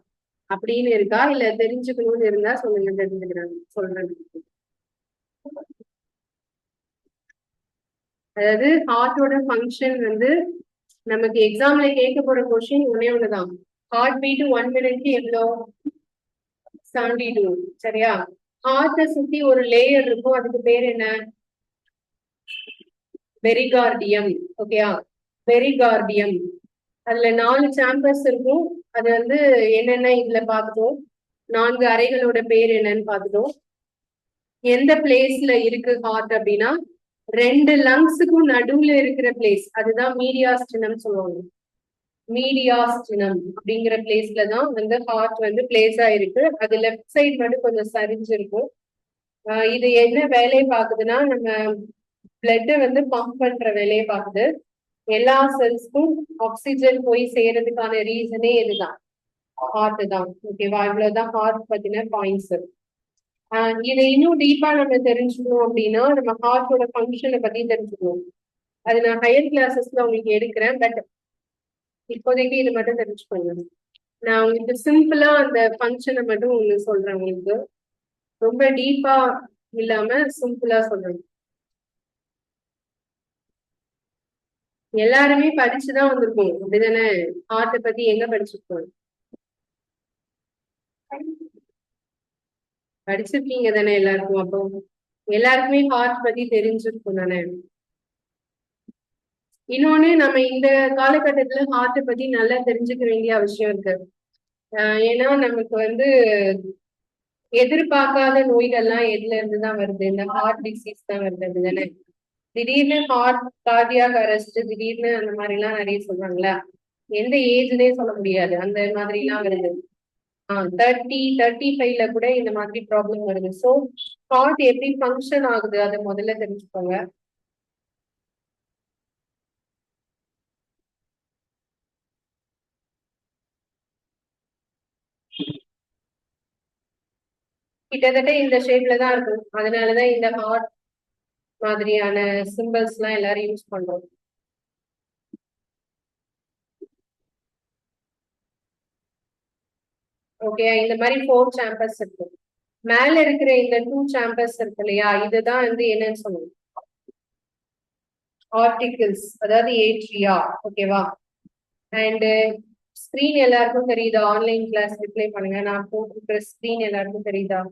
Speaker 1: அப்படின்னு இருக்கா? இல்ல தெரிஞ்சுக்கணும்னு இருந்தா சொல்லுங்க, தெரிஞ்சுக்கிறேன் சொல்றேன். அதாவது ஹார்ட்டோட ஃபங்க்ஷன் வந்து நமக்கு எக்ஸாம்ல கேட்க போற கொஸ்டின் ஒன்னே ஒண்ணுதான். ஹார்ட் பீட் 1 மினிட்க்கு எவ்வளோ? 72. சரியா? ஹார்ட்டை சுத்தி ஒரு லேயர் இருக்கும், அதுக்கு பேர் என்ன? பெரிகார்டியம். ஓகேயா? பெரிகார்டியம். அதுல 4 சாம்பர்ஸ் இருக்கும். அது வந்து என்னென்ன இதுல பார்த்துட்டோம். 4 அறைகளோட பேர் என்னன்னு பார்த்துட்டோம். எந்த பிளேஸ்ல இருக்கு ஹார்ட் அப்படின்னா 2 லங்ஸுக்கும் நடுவுல இருக்கிற பிளேஸ், அதுதான் மீடியாஸ்டினம் சொல்லுவாங்க. மீடியாஸ்டினம் அப்படிங்கிற பிளேஸ்ல தான் வந்து ஹார்ட் வந்து பிளேஸ் ஆயிருக்கு. அது லெஃப்ட் சைடு மட்டும் கொஞ்சம் சரிஞ்சிருக்கும். இது என்ன வேலையை பார்க்குதுன்னா, நம்ம பிளட்டை வந்து பம்ப் பண்ற வேலையை பார்க்குது. எல்லா செல்ஸ்க்கும் ஆக்சிஜன் போய் செய்யறதுக்கான ரீசனே இதுதான், ஹார்ட் தான். ஓகேவா? இவ்வளவுதான் ஹார்ட் பத்தின பாயிண்ட்ஸ். இதை இன்னும் டீப்பா நம்ம தெரிஞ்சுக்கணும் அப்படின்னா நம்ம ஹார்ட்டோட ஃபங்க்ஷனை பத்தி தெரிஞ்சுக்கணும். அது நான் ஹையர் கிளாஸஸ்ல உங்களுக்கு எடுக்கிறேன். பட் இப்போதைக்கு இது மட்டும் தெரிஞ்சுக்கோங்க. நான் உங்களுக்கு சிம்பிளா அந்த ஃபங்க்ஷனை மட்டும் உங்களுக்கு சொல்றேன். உங்களுக்கு ரொம்ப டீப்பா இல்லாம சிம்பிளா சொல்றேன். எல்லாருமே படிச்சுதான் வந்திருக்கோம் அப்படிதானே? ஹார்ட்டை பத்தி எங்க படிச்சிருக்கோம்? படிச்சிருக்கீங்க தானே எல்லாருக்கும்? அப்போ எல்லாருக்குமே ஹார்ட் பத்தி தெரிஞ்சிருக்கும் தானே? இன்னொன்னு, நம்ம இந்த காலகட்டத்துல ஹார்ட்டை பத்தி நல்லா தெரிஞ்சுக்க வேண்டிய அவசியம் இருக்கு. ஏன்னா நமக்கு வந்து எதிர்பார்க்காத நோய்கள்லாம் எதுல இருந்துதான் வருது? இந்த ஹார்ட் டிசீஸ் தான் வருது அப்படிதானே? திடீர்னு ஹார்ட் கார்டியாக் அரெஸ்ட், திடீர்னு அந்த மாதிரி எல்லாம் நிறைய சொல்றாங்களா? எந்த ஏஜ்லயே சொல்ல முடியாது, அந்த மாதிரி எல்லாம் வருது. 35ல கூட இந்த மாதிரி ப்ராப்ளம் வருது. ஸோ ஹார்ட் எப்படி ஃபங்க்ஷன் ஆகுது அதை முதல்ல தெரிஞ்சுக்கோங்க. கிட்டத்தட்ட இந்த ஷேப்ல தான் இருக்கும். அதனாலதான் இந்த ஹார்ட் மாதிரியான சிம்பிள்ஸ் எல்லாம் எல்லாரும் யூஸ் பண்றோம். ஓகே, இந்த மாதிரி 4 சாம்பர்ஸ் இருக்கு. மேல இருக்கிற இந்த 2 சாம்பர்ஸ் இருக்கு இல்லையா, இதுதான் வந்து என்னன்னு சொல்லுவோம்? ஆர்டிகிள்ஸ், அதாவது ஏட்ரியா. ஓகேவா? அண்ட் ஸ்கிரீன் எல்லாருக்கும் தெரியுதா? ஆன்லைன் கிளாஸ் ரிப்ளை பண்ணுங்க. நான் போட்டிருக்கிற ஸ்கிரீன் எல்லாருக்கும் தெரியுதா?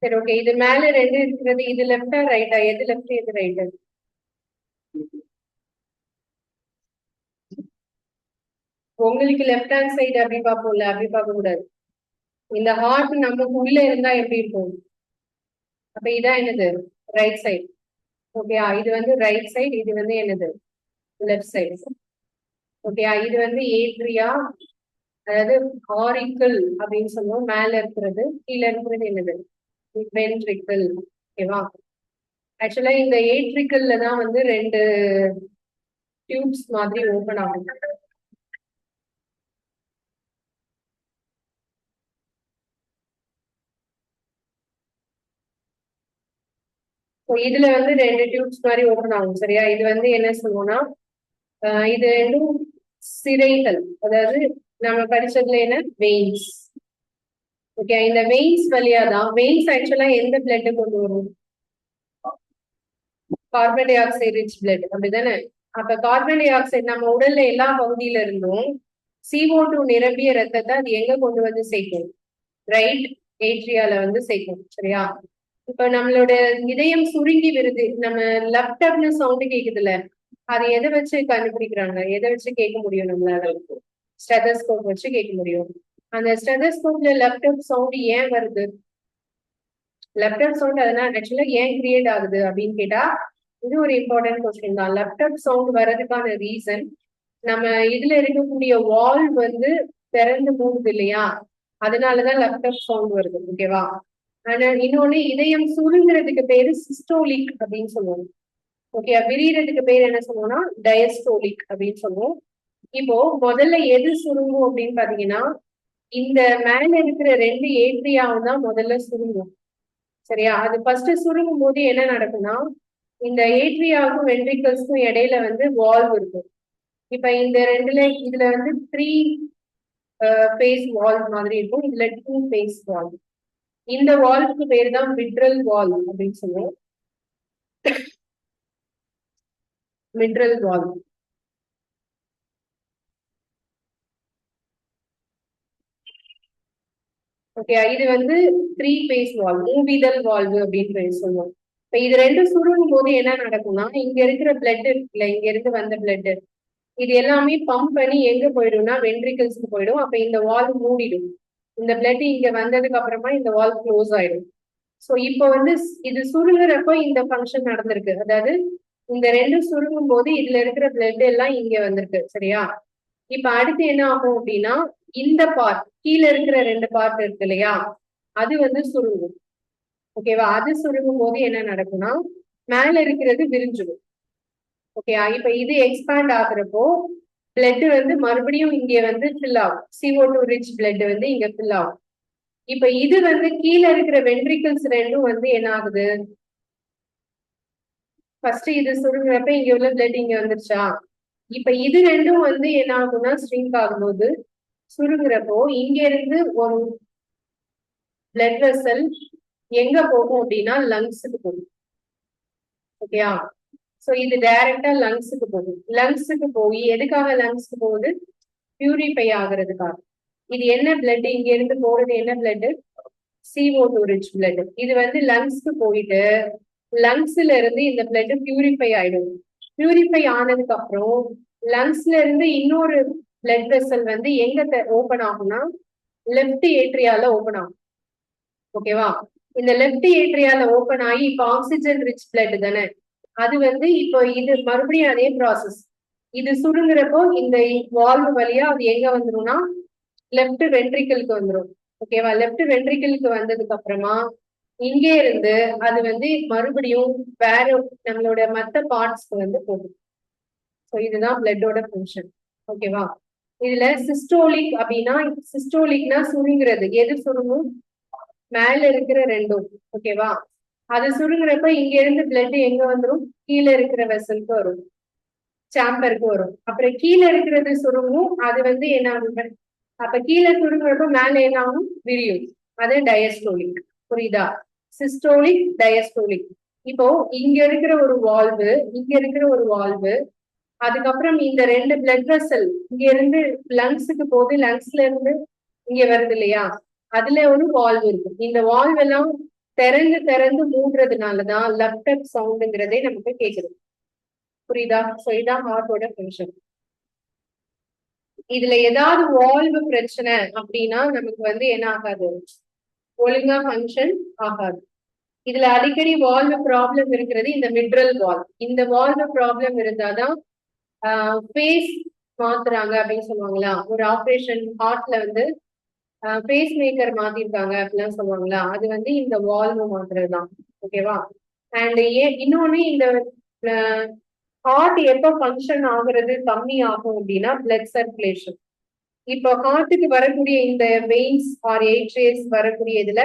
Speaker 1: சரி, ஓகே. இது மேல 2 இருக்கிறது, இது லெஃப்டா ரைட்டா? எது லெஃப்ட் எது ரைட்டு? உங்களுக்கு லெஃப்ட் ஹேண்ட் சைடு அப்படி பார்ப்போம்ல, அப்படி பார்க்க கூடாது. இந்த ஹார்ட் நமக்கு உள்ள இருந்தா எப்படி இருக்கும்? அப்ப இதான் என்னது? Right side. ஓகேயா? இது வந்து ரைட் சைடு, இது வந்து என்னது? Left side. ஓகேயா? இது வந்து ஏட்ரியா, அதாவது ஆரிக்கல் அப்படின்னு சொல்லுவோம். மேல இருக்கிறது, கீழே இருக்கிறது என்னது? வென்ட்ரிக்கல். ஓகேவா? ஆக்சுவலா இந்த ஏட்ரிக்கல்ல தான் வந்து ரெண்டு டியூப்ஸ் மாதிரி ஓபன் ஆகும். இதுல வந்து ரெண்டு டியூப்ஸ் மாதிரி ஓபன் ஆகும். சரியா? இது வந்து என்ன சொல்லுவோம்னா இது ரெண்டும் சிரைகள். அதாவது நம்ம படிச்சதுல என்ன வெயின்ஸ். ஓகே, இந்த வெயின்ஸ் வழியா தான் வெயின்ஸ் ஆக்சுவலா எந்த பிளட் கொண்டு வரும்? Carbon dioxide rich blood, அப்படிதானே? அப்ப கார்பன் டை ஆக்சைடு நம்ம உடல்ல எல்லா பகுதியில இருந்தும் CO2 நிரம்பிய ரத்தத்தை அது எங்க கொண்டு வந்து சேர்க்கும்? ரைட் ஏட்ரியால வந்து சேர்க்கும். சரியா? இப்ப நம்மளோட இதயம் சுருங்கி வருது, நம்ம லெப்டப்னு சவுண்டு கேக்குதுல்ல, அது எதை வச்சு கண்டுபிடிக்கிறாங்க? எதை வச்சு கேட்க முடியும் நம்மளால? ஸ்டெதஸ்கோப் வச்சு கேட்க முடியும். அந்த ஸ்டெதஸ்கோப்ல லெப்டப் சவுண்ட் ஏன் வருது? லெப்டப் சவுண்ட் அதனால ஆக்சுவலா ஏன் கிரியேட் ஆகுது அப்படின்னு கேட்டா, இது ஒரு இம்பார்ட்டன்ட் கொஸ்டின் தான். லெப்டப் சவுண்ட் வர்றதுக்கான ரீசன், நம்ம இதுல இருக்கக்கூடிய வால் வந்து திறந்து மூடுது இல்லையா, அதனாலதான் லெப்டப் சவுண்ட் வருது. ஓகேவா? ஆனா இன்னொன்னு, இதயம் சுருங்குறதுக்கு பேரு சிஸ்டோலிக் அப்படின்னு சொல்லுவோம். ஓகே, விரியறதுக்கு பேர் என்ன சொல்லுவோம்னா டயஸ்டோலிக் அப்படின்னு சொல்லுவோம். இப்போ முதல்ல எது சுருங்கும் அப்படின்னு பாத்தீங்கன்னா, இந்த மேல இருக்கிற ரெண்டு ஏட்ரியாவும் தான் முதல்ல சுருங்கும். சரியா? அது ஃபர்ஸ்ட் சுருங்கும் போது என்ன நடக்கும்னா, இந்த ஏட்ரியாவுக்கும் வென்ட்ரிகல்ஸ்க்கும் இடையில வந்து வால்வ் இருக்கும். இப்ப இந்த ரெண்டுல இதுல வந்து 3 ஃபேஸ் வால்வ் மாதிரி இருக்கும், இதுல 2 ஃபேஸ் வால்வ். இந்த வால்வுக்கு பேர் தான் மிட்ரல் வால்வ் அப்படின்னு சொல்லுவோம். மிட்ரல் வால்வ். ஓகே, இது வந்து 3 ஃபேஸ் வால்வ், மூவிதல் வால்வு அப்படின்னு சொல்லுவோம். இப்ப இது ரெண்டும் சுருங்கும் போது என்ன நடக்கும்னா, இங்க இருக்கிற பிளட் இருக்குல்ல, இங்க இருந்து வந்த பிளட், இது எல்லாமே பம்ப் பண்ணி எங்க போயிடும்னா வென்ட்ரிகல்ஸ்க்கு போயிடும். அப்ப இந்த வால்வ் மூடிடும். இந்த பிளட் இங்க வந்ததுக்கு அப்புறமா இந்த வால்வ் க்ளோஸ் ஆயிடும். சோ இப்போ வந்து இது சுருங்குறப்போ இந்த ஃபங்க்ஷன் நடந்திருக்கு. அதாவது இந்த ரெண்டும் சுருங்கும் போது இதுல இருக்கிற பிளட் எல்லாம் இங்க வந்திருக்கு. சரியா? இப்ப அடுத்து என்ன ஆகும் அப்படின்னா, இந்த பார்ட் கீழே இருக்கிற ரெண்டு பார்ட் இருக்கு இல்லையா, அது வந்து சுருங்கும். ஓகேவா? அது சுருங்கும் போது என்ன நடக்கும்னா, மேல இருக்கிறது விரிஞ்சிடும். ஓகே, இப்ப இது எக்ஸ்பேண்ட் ஆகுறப்போ பிளட் வந்து மறுபடியும் இங்க வந்து ஃபில் ஆகும். CO2 ரிச் பிளட் வந்து இங்க ஃபில் ஆகும். இப்ப இது வந்து கீழே இருக்கிற வென்ட்ரிகல்ஸ் ரெண்டும் வந்து என்ன ஆகுது? ஃபர்ஸ்ட் இது சுருங்குறப்ப இங்க உள்ள பிளட் இங்க வந்துருச்சா, இப்ப இது ரெண்டும் வந்து என்ன ஆகும்னா ஸ்ட்ரிங்க் ஆகும்போது சுருங்குறப்போ இங்க இருந்து ஒரு பிளட் வெசல் எங்க போகும் அப்படின்னா லங்ஸுக்கு போகும். ஓகேயா? சோ இது டைரக்டா லங்ஸுக்கு போகும். லங்ஸுக்கு போய் எதுக்காக லங்ஸ்க்கு போகுது? பியூரிஃபை ஆகுறதுக்காக. இது என்ன பிளட் இங்க இருந்து போறது? என்ன பிளட்? CO2 rich blood. இது வந்து லங்ஸ்க்கு போயிட்டு லங்ஸ்ல இருந்து இந்த பிளட் பியூரிஃபை ஆயிடும். பியூரிஃபை ஆனதுக்கு அப்புறம் லங்ஸ்ல இருந்து இன்னொரு பிளட் வெசல் வந்து எங்க ஓபன் ஆகும்னா லெஃப்ட் ஏட்ரியால ஓபன் ஆகும். ஓகேவா? இந்த லெஃப்ட் ஏட்ரியால ஓபன் ஆகி இப்ப ஆக்சிஜன் ரிச் பிளட் தானே, அது வந்து இப்போ இது மறுபடியும் அதே ப்ராசஸ். இது சுருங்குறப்போ இந்த வால்வு வழியா அது எங்க வந்துரும்னா லெஃப்ட் வென்ட்ரிக்கலுக்கு வந்துடும். ஓகேவா? லெஃப்ட் வென்ட்ரிக்கலுக்கு வந்ததுக்கு அப்புறமா இங்கே இருந்து அது வந்து மறுபடியும் வேற நம்மளோட மத்த பார்ட்ஸ்க்கு வந்து போகும். ஸோ இதுதான் பிளட்டோட ஃபங்க்ஷன். ஓகேவா? இதுல சிஸ்டோலிக் அப்படின்னா, சிஸ்டோலிக்னா சுருங்குறது. எது சுருங்கும்? மேல இருக்கிற ரெண்டும். ஓகேவா? அது சுருங்குறப்ப இங்க இருந்து பிளட் எங்க வந்துடும்? கீழே இருக்கிற வெசலுக்கு வரும், சாம்பருக்கு வரும். அப்புறம் கீழே இருக்கிறது சுருங்கும், அது வந்து என்ன ஆகும்? அப்ப கீழே சுருங்குறப்ப மேல என்ன ஆகும்? விரியும். அது டயஸ்டோலிக். புரியுதா? Systolic, diastolic. இப்போ இங்க இருக்கிற ஒரு வால்வு, இங்க இருக்கிற ஒரு வால்வு, அதுக்கப்புறம் இந்த ரெண்டு பிளட் வெசல் இங்க இருந்து லங்ஸுக்கு போகுது, லங்ஸ்ல இருந்து இங்க வருது இல்லையா, அதுல ஒரு வால்வு இருக்கு. இந்த வால்வ் எல்லாம் திறந்து திறந்து மூடுறதுனாலதான் லெப்டப் சவுண்டுங்கிறதே நமக்கு கேக்குது. புரியுதா? சோ இதான் ஹார்ட்டோட ஃபங்க்ஷன். இதுல ஏதாவது வால்வு பிரச்சனை அப்படின்னா நமக்கு வந்து என்ன ஆகாது? ஒழுங்கா ஃபங்க்ஷன் ஆகாது. இதுல அடிக்கடி வால்வு ப்ராப்ளம் இருக்கிறது இந்த மிட்ரல் வால்வ். இந்த வால்வு ப்ராப்ளம் இருந்தாதான் ஃபேஸ் மாத்துறாங்க அப்படின்னு சொல்லுவாங்களா, ஒரு ஆப்ரேஷன் ஹார்ட்ல வந்து பேஸ் மேக்கர் மாத்திருக்காங்க அப்படிலாம் சொல்லுவாங்களா, அது வந்து இந்த வால்வு மாத்துறதுதான். ஓகேவா? அண்ட் இன்னொன்னு இந்த ஹார்ட் எப்ப ஃபங்க்ஷன் ஆகுறது கம்மி ஆகும் அப்படின்னா பிளட் சர்க்குலேஷன். இப்போ ஹார்ட்டுக்கு வரக்கூடிய இந்த வெயின்ஸ் ஆர் ஏட்ரியஸ் வரக்கூடிய இதுல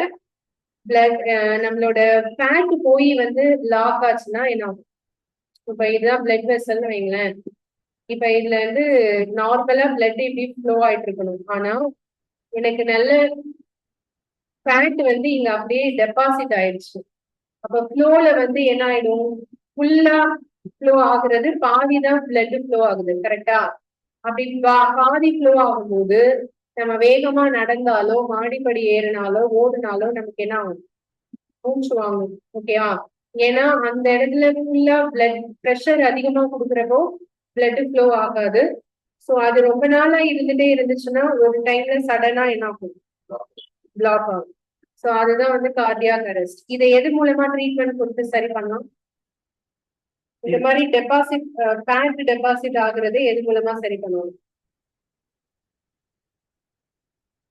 Speaker 1: பிளட் நம்மளோட ஃபேட் போய் வந்து லாக் ஆச்சுன்னா என்ன ஆகும்? இப்ப இதுதான் பிளட் வெசல்னு வைங்களேன். இப்ப இதுல வந்து நார்மலா பிளட் இப்படி ஃப்ளோ ஆயிட்டு இருக்கணும். ஆனா எனக்கு நல்ல ஃபேட் வந்து இங்க அப்படியே டெபாசிட் ஆயிடுச்சு. அப்ப ஃப்ளோல வந்து என்ன ஆயிடும்? ஃபுல்லா ஃப்ளோ ஆகுறது பாதிதான் பிளட் ஃப்ளோ ஆகுது. கரெக்டா? அப்படி பாதி ஃப்ளோ ஆகும்போது நம்ம வேகமா நடந்தாலோ மாடிப்படி ஏறினாலோ ஓடுனாலோ நமக்கு என்ன ஆகும்? மூச்சு வாங்கும். ஓகேவா? ஏன்னா அந்த இடத்துல ஃபுல்லா பிளட் ப்ரெஷர் அதிகமா கொடுக்குறப்போ பிளட் ஃப்ளோ ஆகாது. ஸோ அது ரொம்ப நாளா இருந்துட்டே இருந்துச்சுன்னா ஒரு டைம்ல சடனா என்ன ஆகும்? பிளாக் ஆகும். ஸோ அதுதான் வந்து கார்டியாக் அரெஸ்ட். இதை எது மூலமா ட்ரீட்மெண்ட் கொடுத்து சரி பண்ணலாம்? இந்த மாதிரி டெபாசிட் ஃபேட் டெபாசிட் ஆகுறதை எது மூலமா சரி பண்ணுவோம்?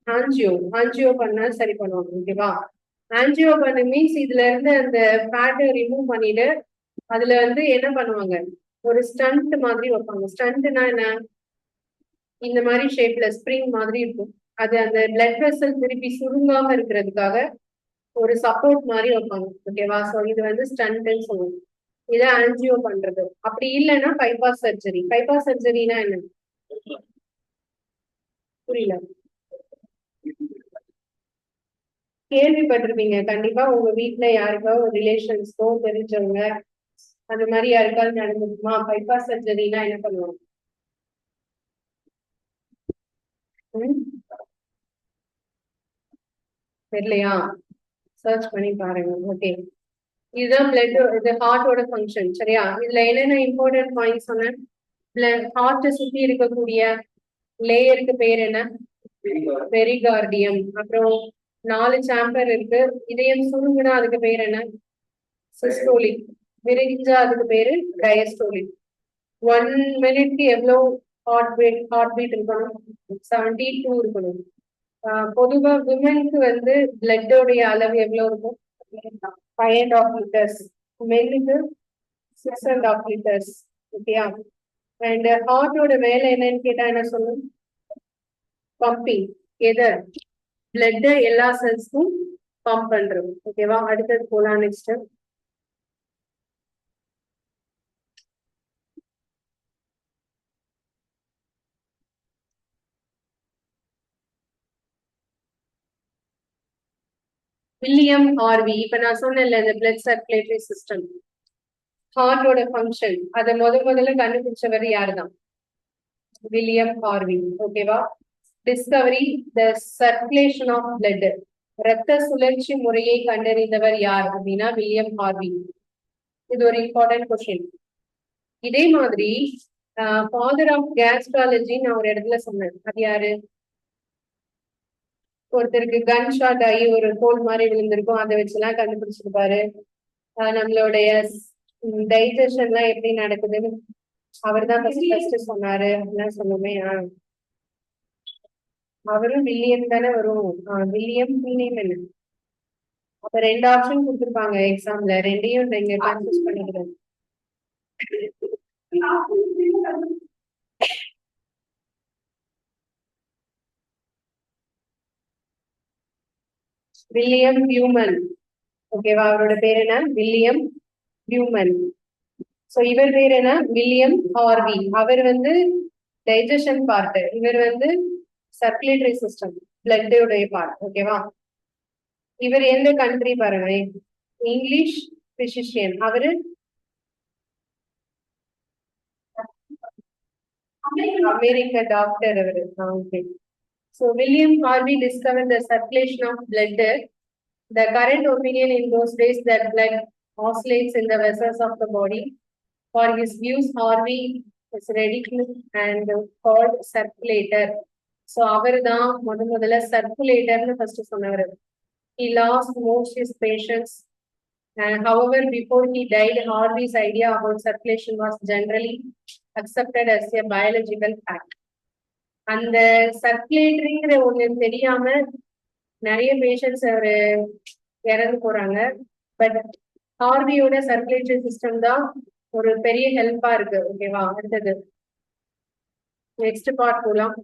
Speaker 1: ஆன்ஜியோ பண்ணா சரி பண்ணுவாங்க. ஓகேவா? ஆன்ஜியோ பண்ண மீன்ஸ் இதுல இருந்து அந்த ஃபேட்டை ரிமூவ் பண்ணிட்டு அதுல வந்து என்ன பண்ணுவாங்க? ஒரு ஸ்டண்ட் மாதிரி வைப்பாங்க. ஸ்டண்ட்னா என்ன? இந்த மாதிரி ஷேப்ல ஸ்ப்ரிங் மாதிரி இருக்கும். அது அந்த பிளட் வெசல் திருப்பி சுருங்காம இருக்கிறதுக்காக ஒரு சப்போர்ட் மாதிரி வைப்பாங்க. ஓகேவா? ஸோ இது வந்து ஸ்டண்ட்னு சொல்லுவாங்க. இதை ஆன்ஜியோ பண்றது. அப்படி இல்லைன்னா பைபாஸ் சர்ஜரி. பைபாஸ் சர்ஜரினா என்ன? புரியல. கேள்விப்பட்டிருப்பீங்க கண்டிப்பா. உங்க வீட்டுல யாருக்கோ ரிலேஷன்ஸ்க்கோ தெரிஞ்சவங்க அந்த மாதிரி யாருக்காவது நடந்துருக்குமா? பைபாஸ் சர்ஜரினா என்ன பண்ணுவாங்க? தெரியலையா? சர்ச் பண்ணி பாருங்க. ஓகே, இதுதான் பிளட், இது ஹார்ட்டோட ஃபங்க்ஷன். சரியா? இதுல என்னென்ன இம்பார்ட்டன்ட் பாயிண்ட்ஸ் சொன்னேன்? ஹார்ட்டை சுத்தி இருக்கக்கூடிய லேயருக்கு பேர் என்ன? பெரிகார்டியம். அப்புறம் 4 சாம்பர் இருக்கு. இதயம் சுருங்குனா அதுக்கு பேர் என்ன? சிஸ்டோலிக். விரிஞ்சா அதுக்கு பேரு டயஸ்டோலிக். 1 மினிட்க்கு எவ்வளவு ஹார்ட் பீட் இருக்கணும்? 72 இருக்கணும். பொதுவா விமென்க்கு வந்து பிளட்டோடைய அளவு எவ்வளவு இருக்கும்? 5.5 liters. மென்னுக்கு 6.5 liters. ஓகேயா? அண்ட் ஹார்ட்டோட வேலை என்னன்னு கேட்டா என்ன சொல்லும்? பம்பிங். எதை? பிளட் எல்லா செல்ஸ்க்கும் பம்ப் பண்றோம். ஓகேவா? அடுத்தது போலாம். Next William Harvey. இப்ப நான் சொன்னேன்ல இந்த பிளட் சர்க்குலேட்டரி சிஸ்டம், ஹார்ட்டோட ஃபங்க்ஷன், அதை முதல்ல கண்டுபிடிச்சவர் யாருதான்? William Harvey. ஓகேவா? Discovery the circulation of blood, ரத்த சுழற்சி முறையை கண்டறிந்தவர் யார் அப்படின்னா வில்லியம் ஹார்வி. இது ஒரு இம்பார்ட்டன்ட் கொஸ்டின். இதே மாதிரி ஃபாதர் ஆஃப் கேஸ்ட்ராலஜி நான் ஒரு இடத்துல சொன்னேன். அது யாரு? ஒருத்தருக்கு கன் ஷாட் ஆகி ஒரு கோல் மாதிரி விழுந்திருக்கும், அதை வச்சுலாம் கண்டுபிடிச்சிருப்பாரு. நம்மளுடைய டைஜஷன்லாம் எப்படி நடக்குதுன்னு அவர் தான் ஃபர்ஸ்ட் சொன்னாரு அப்படிலாம் சொன்னோமே. அவரும் வில்லியம் தானே வரும். வில்லியம் ஃபுல்நேம் என்ன? அப்ப 2 ஆப்ஷன் கொடுத்துருப்பாங்க எக்ஸாம்ல, ரெண்டையும் நீங்க கன்ஃபியூஸ் பண்ணிக்கிறேன். வில்லியம் பியூமன். ஓகேவா? அவரோட பேர் என்ன? வில்லியம் பியூமன். சோ இவர் பேர் என்ன? William Harvey. அவர் வந்து டைஜஷன் பார்ட், இவர் வந்து சர்க்குலேட்டரி சிஸ்டம், பிளட்டோடைய பார்ட். ஓகேவா? இவர் எந்த கண்ட்ரி பாருங்க? English physician. அவரு அமெரிக்க டாக்டர் அவரு. Okay. So William Harvey discovered the circulation of blood. The current opinion in those days that blood oscillates in the vessels of the body. For his views, Harvey is ridiculed and called circulator. So அவர் தான் முதல்ல சர்க்குலேட்டர்னு first சொன்னவர். He lost most his patients. And however, before he died, Harvey's idea about circulation was generally accepted as a biological fact. அந்த சர்க்குலேட்டரிங்கிற ஒண்ணு தெரியாம நிறைய patients இறந்து போறாங்க. But ஹார்வியோட circulatory system தான் ஒரு பெரிய ஹெல்ப்பா இருக்கு. ஓகேவா? அடுத்தது நெக்ஸ்ட் பார்ட் போலாம்.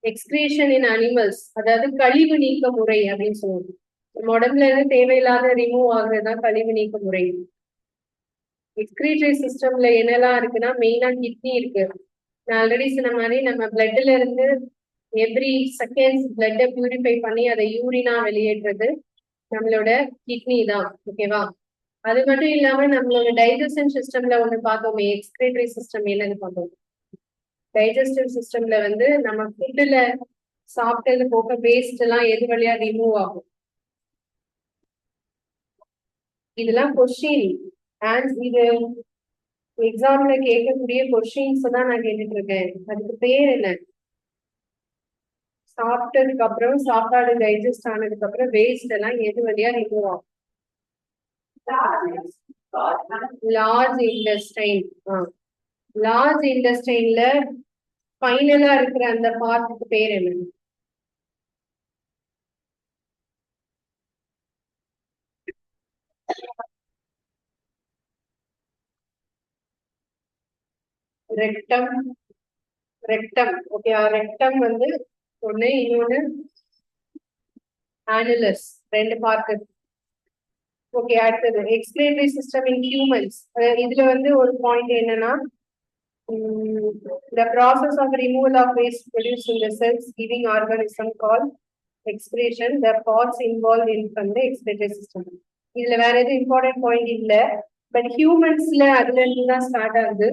Speaker 1: எக்ஸ்கிரீஷன் இன் அனிமல்ஸ், அதாவது கழிவு நீக்க முறை அப்படின்னு சொல்லுவோம். நம்ம உடம்புல இருந்து தேவையில்லாத ரிமூவ் ஆகுறதுதான் கழிவு நீக்க முறை. எக்ஸ்கிரீட்டரி சிஸ்டம்ல என்னெல்லாம் இருக்குன்னா மெயினா கிட்னி இருக்கு. நான் ஆல்ரெடி சொன்ன மாதிரி நம்ம பிளட்ல இருந்து எவ்ரி செகண்ட்ஸ் பிளட்டை பியூரிஃபை பண்ணி அதை யூரினா வெளியேற்றுறது நம்மளோட கிட்னி தான். ஓகேவா? அது மட்டும் இல்லாம நம்மளோட டைஜஷன் சிஸ்டம்ல ஒண்ணு பார்த்தோமே, எக்ஸ்கிரீட்டரி சிஸ்டம் என்னன்னு பார்த்தோம். டைஜஸ்டிவ் சிஸ்டம்ல வந்து நம்ம ஃபுட்டுல சாப்பிட்டது போக வேஸ்ட் எல்லாம் எது வழியா ரிமூவ் ஆகும். இதெல்லாம் கொஸ்டின் இது எக்ஸாம்ல கேட்கக்கூடிய கொஸ்டின்ஸ் தான் நான் கேட்டுட்டு இருக்கேன். அதுக்கு பேர் என்ன? சாப்பிட்டதுக்கு அப்புறம் சாப்பாடு டைஜஸ்ட் ஆனதுக்கு அப்புறம் வேஸ்ட் எல்லாம் எது வழியா ரிமூவ் ஆகும்? Large intestine. லார்ஜ் இன்டெஸ்டைன்ல ஃபைனலா இருக்கிற அந்த பார்ட்டுக்கு பேர் என்ன? ரெக்டம். ரெக்டம். ஓகே, ரெக்டம் வந்து ஒண்ணு, இன்னொன்னு ஆனுலஸ். ரெண்டு பார்ட். ஓகே, அடுத்தது எக்ஸ்கிரீட்டரி சிஸ்டம் இன் ஹியூமன்ஸ். இதுல வந்து ஒரு பாயிண்ட் என்னன்னா the process of removal of waste produced in the cells giving organism called excretion, the parts involved in from the excretory system. இதுல வேற எதுவும் இம்பார்ட்டன்ட் பாயிண்ட் இல்ல. But ஹியூமன்ஸ்ல அதுல இருந்து தான் ஸ்டார்ட் ஆகுது.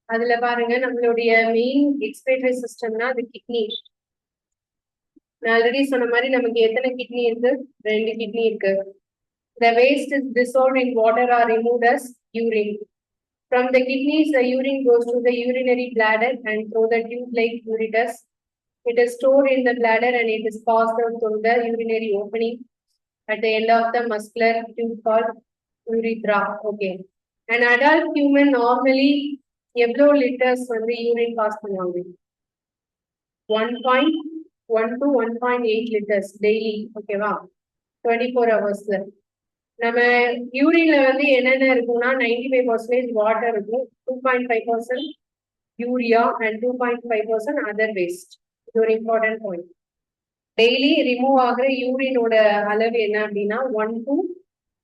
Speaker 1: அதுல பாருங்க, நம்மளுடைய மெயின் எக்ஸ்கிரேட்டரி சிஸ்டம்னா அது கிட்னி. நான் ஆல்ரெடி சொன்ன மாதிரி நமக்கு எத்தனை கிட்னி இருக்கு? 2 கிட்னி இருக்கு. The waste is dissolved in water or removed as urine. From the kidneys, the urine goes to the urinary bladder and through the tube-like ureter. It is stored in the bladder and it is passed out through the urinary opening at the end of the muscular tube called urethra. Okay. An adult human normally எவ்வளோ litres வந்து urine pass பண்ணுவாங்க? 1.1 to 1.8 liters daily. ஓகேவா? 24 ஹவர்ஸ்ல. நம்ம யூரின்ல வந்து என்னென்ன இருக்கும்னா 95% water இருக்கும், 2.5% urea and 2.5% other waste. இது ஒரு இம்பார்ட்டன்ட் பாயிண்ட். டெய்லி ரிமூவ் ஆகுற யூரினோட அளவு என்ன அப்படின்னா 1 to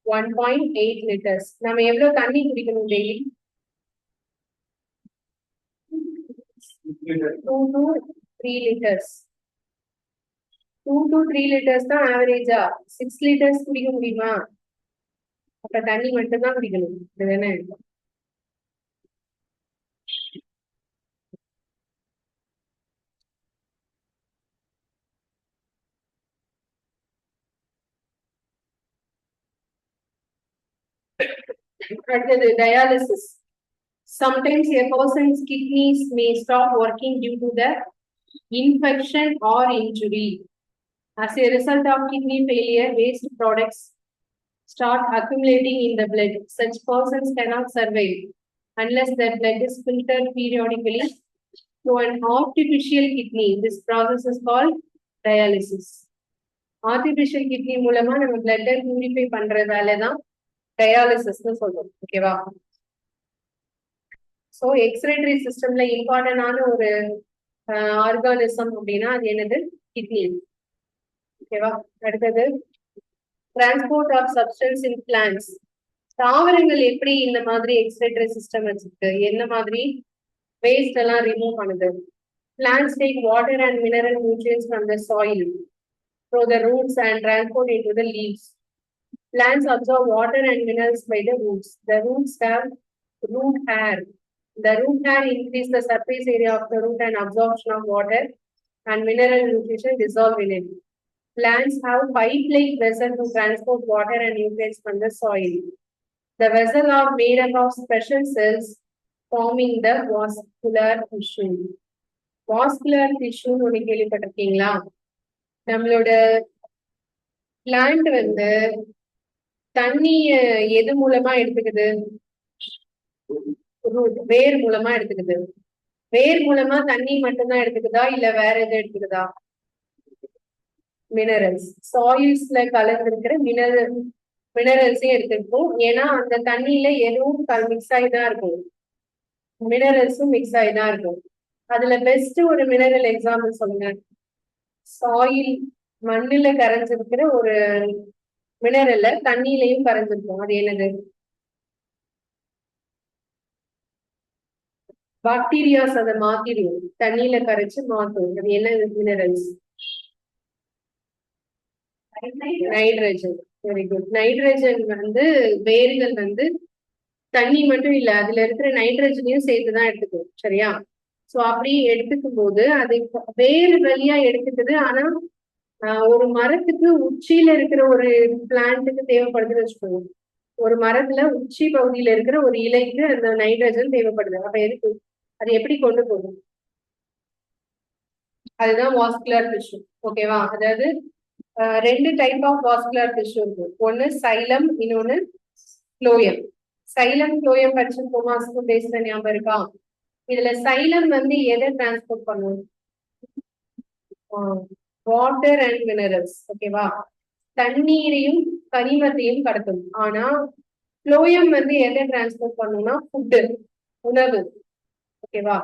Speaker 1: 1.8 லிட்டர்ஸ். நம்ம எவ்வளவு தண்ணி குடிக்கணும் daily? 2 to 3 liters. 2 to 3 liters தான் ஆவரேஜா. 6 liters குடிக்க முடியுமா? அப்ப தண்ணி மட்டும்தான் குடிக்கணும். இதுதானே? அடுத்தது dialysis. Sometimes a person's kidneys may stop working due to the infection or injury. As a result of kidney failure, waste products start accumulating in the blood. Such persons cannot survive unless their blood is filtered periodically through an artificial kidney. This process is called dialysis. Artificial kidney மூலமா நம்ம பிளட்டை purify பண்றதால தான் டயாலிசிஸ்னு சொல்றோம். ஓகேவா? So excretory சிஸ்டம்ல இம்பார்ட்டன்டான ஒரு organism அப்படின்னா அது என்னது? கிட்னி. ஓகேவா? அடுத்தது transport of substance in plants. தாவரங்கள் எப்படி இந்த மாதிரி எக்ஸ்கிரேட்டரி சிஸ்டம் வச்சிருக்கு? என்ன மாதிரி வேஸ்ட் எல்லாம் ரிமூவ் பண்ணுது? Plants take water and mineral nutrients from the soil through the roots and transport into the leaves. Plants absorb water and minerals by the roots. The roots have root hair. The root hair increase the surface area of the root and absorption of water and mineral nutrition dissolve in it. Plants have pipe-like vessels to transport water and nutrients from the soil. The vessels are made up of special cells forming the vascular tissue. Vascular டிஷ்யூன்னு ஒண்ணு கேள்விப்பட்டிருக்கீங்களா? நம்மளோட plant வந்து தண்ணி எது மூலமா எடுத்துக்குது? வேர் மூலமா எடுத்துக்குது. வேர் மூலமா தண்ணி மட்டும்தான் எடுத்துக்குதா இல்ல வேற எது எடுத்துக்குதா? மினரல்ஸ், சாயில்ஸ்ல கலந்துருக்கிற மினரல்ஸையும் எடுத்துக்கும். ஏன்னா அந்த தண்ணியில எதுவும் மிக்ஸ் ஆகிதான் இருக்கும், மினரல்ஸும் மிக்ஸ் ஆகிதான் இருக்கும். அதுல பெஸ்ட் ஒரு மினரல் எக்ஸாம்பிள் சொல்லுங்க. சாயில், மண்ணுல கரைஞ்சிருக்கிற ஒரு மினரல்ல தண்ணியிலையும் கரைஞ்சிருக்கும், அது என்னது? பாக்டீரியாஸ் அதை மாத்திடும், தண்ணியில கரைச்சு மாத்தும். அது என்ன minerals? Nitrogen. Very good. Nitrogen வந்து வேர்கள் வந்து தண்ணி மட்டும் இல்ல, அதுல இருக்கிற நைட்ரஜனையும் சேர்த்துதான் எடுத்துக்கும், சரியா? சோ அப்படி எடுத்துக்கும் போது அது வேறு வழியா எடுத்துக்குது. ஆனா ஒரு மரத்துக்கு உச்சியில இருக்கிற ஒரு பிளான்ட்டுக்கு தேவைப்படுதுன்னு வச்சுக்கோங்க. ஒரு மரத்துல உச்சி பகுதியில இருக்கிற ஒரு இலைக்கு அந்த நைட்ரஜன் தேவைப்படுது. அப்ப எதுக்கு அது எப்படி கொண்டு போகும்? அதுதான் வாஸ்குலர் டிஷ்யூ. ஓகேவா? அதாவது ரெண்டு டைப் ஆஃப் வாஸ்குலர் டிஷ்யூ இருக்கு. ஒன்னு சைலம், இன்னொன்னு ஃப்ளோயம். சைலம் ஃப்ளோயம் படிச்சிருக்கோமா ஸ்கூல் டேஸ்ல, ஞாபகம் இருக்கா? இதுல சைலம் வந்து எதை டிரான்ஸ்போர்ட் பண்ணும்? Water and minerals. ஓகேவா? தண்ணீரையும் கனிமத்தையும் கடத்தும். ஆனா ஃப்ளோயம் வந்து எதை டிரான்ஸ்போர்ட் பண்ணும்னா ஃபுட்டு, உணவு. ஓகேவா?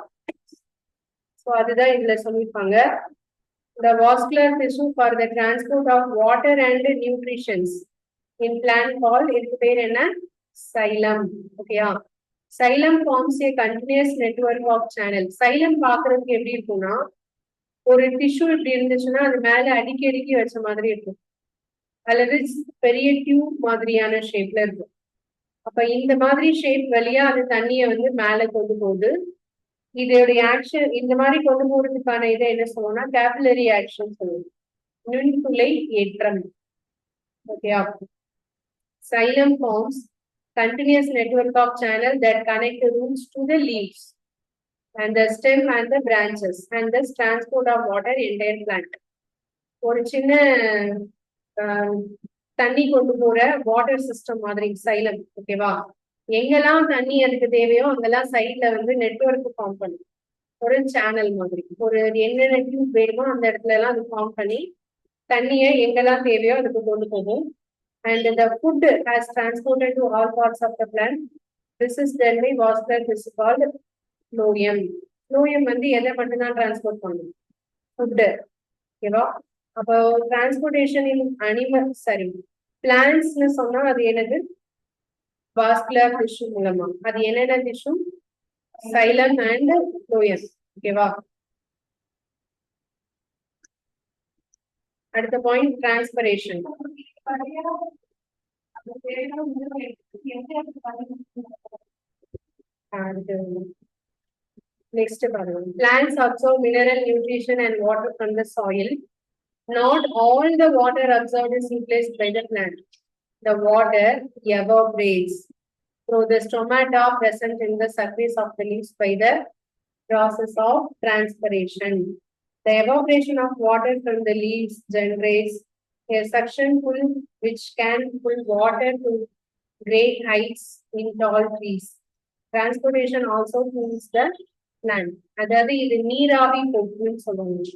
Speaker 1: சோ அதுதான் இதுல சொல்லியிருப்பாங்க. The vascular tissue for the transport of water and nutrients in plant called, இதுக்கு பேர் என்ன? Xylem. ஓகேயா? Xylem forms a continuous network of channels. Xylem பாக்குறதுக்கு எப்படி இருக்கும்னா, ஒரு டிஷ்யூ இப்படி இருந்துச்சுன்னா அது மேல அடுக்கி அடுக்கி வச்ச மாதிரி இருக்கும், அல்லது பெரிய டியூப் மாதிரியான ஷேப்ல இருக்கும். அப்ப இந்த மாதிரி ஷேப் வழியா அது தண்ணியை வந்து மேல கொண்டு போகுது. இதோடைய ஆக்ஷன் இந்த மாதிரி கொண்டு போறதுக்கான இதை என்ன சொல்லுவோம்னா கேபிலரி ஆக்ஷன் சொல்லுவோம், நுண்துளை ஏற்றம். ஓகேயா? Xylem forms continuous network of channels that connect the roots to the leaves and the stem and the branches and the transport of water entire plant. ஒரு சின்ன தண்ணி கொண்டு போற வாட்டர் சிஸ்டம் மாதிரி சைலம். ஓகேவா? எங்கெல்லாம் தண்ணி அதுக்கு தேவையோ அங்கெல்லாம் சைட்ல வந்து நெட்வொர்க் ஃபார்ம் பண்ணும், ஒரு சேனல் மாதிரி. ஒரு என்னென்ன டியூப் வேணுமோ அந்த இடத்துல எல்லாம் அது ஃபார்ம் பண்ணி தண்ணியை எங்கெல்லாம் தேவையோ அதுக்கு கொண்டு போகும். And the food has transported to all parts of the plant. This is done by vascular tissue called phloem. Phloem வந்து எதை மட்டும்தான் டிரான்ஸ்போர்ட் பண்ணும்? ஃபுட். ஓகேவா? அப்போ டிரான்ஸ்போர்டேஷன் இன் அனிமல், சரி, பிளான்ட்ஸ்னு சொன்னா அது என்னது? வாஸ்குலர் டிஷ்யூ மூலமா. அது என்னென்ன டிஷ்யூ? Xylem and phloem. ஓகேவா? அடுத்த point transpiration. Next, plants absorb mineral nutrition and water from the soil. Not all the water absorbed is replaced by the plant. The water evaporates through the stomata present in the surface of the leaves by the process of transpiration. The evaporation of water from the leaves generates a suction pull which can pull water to great heights in tall trees. Transportation also cools the plant. அதாவது இது நீராவி போக்குன்னு சொல்லுவாங்க.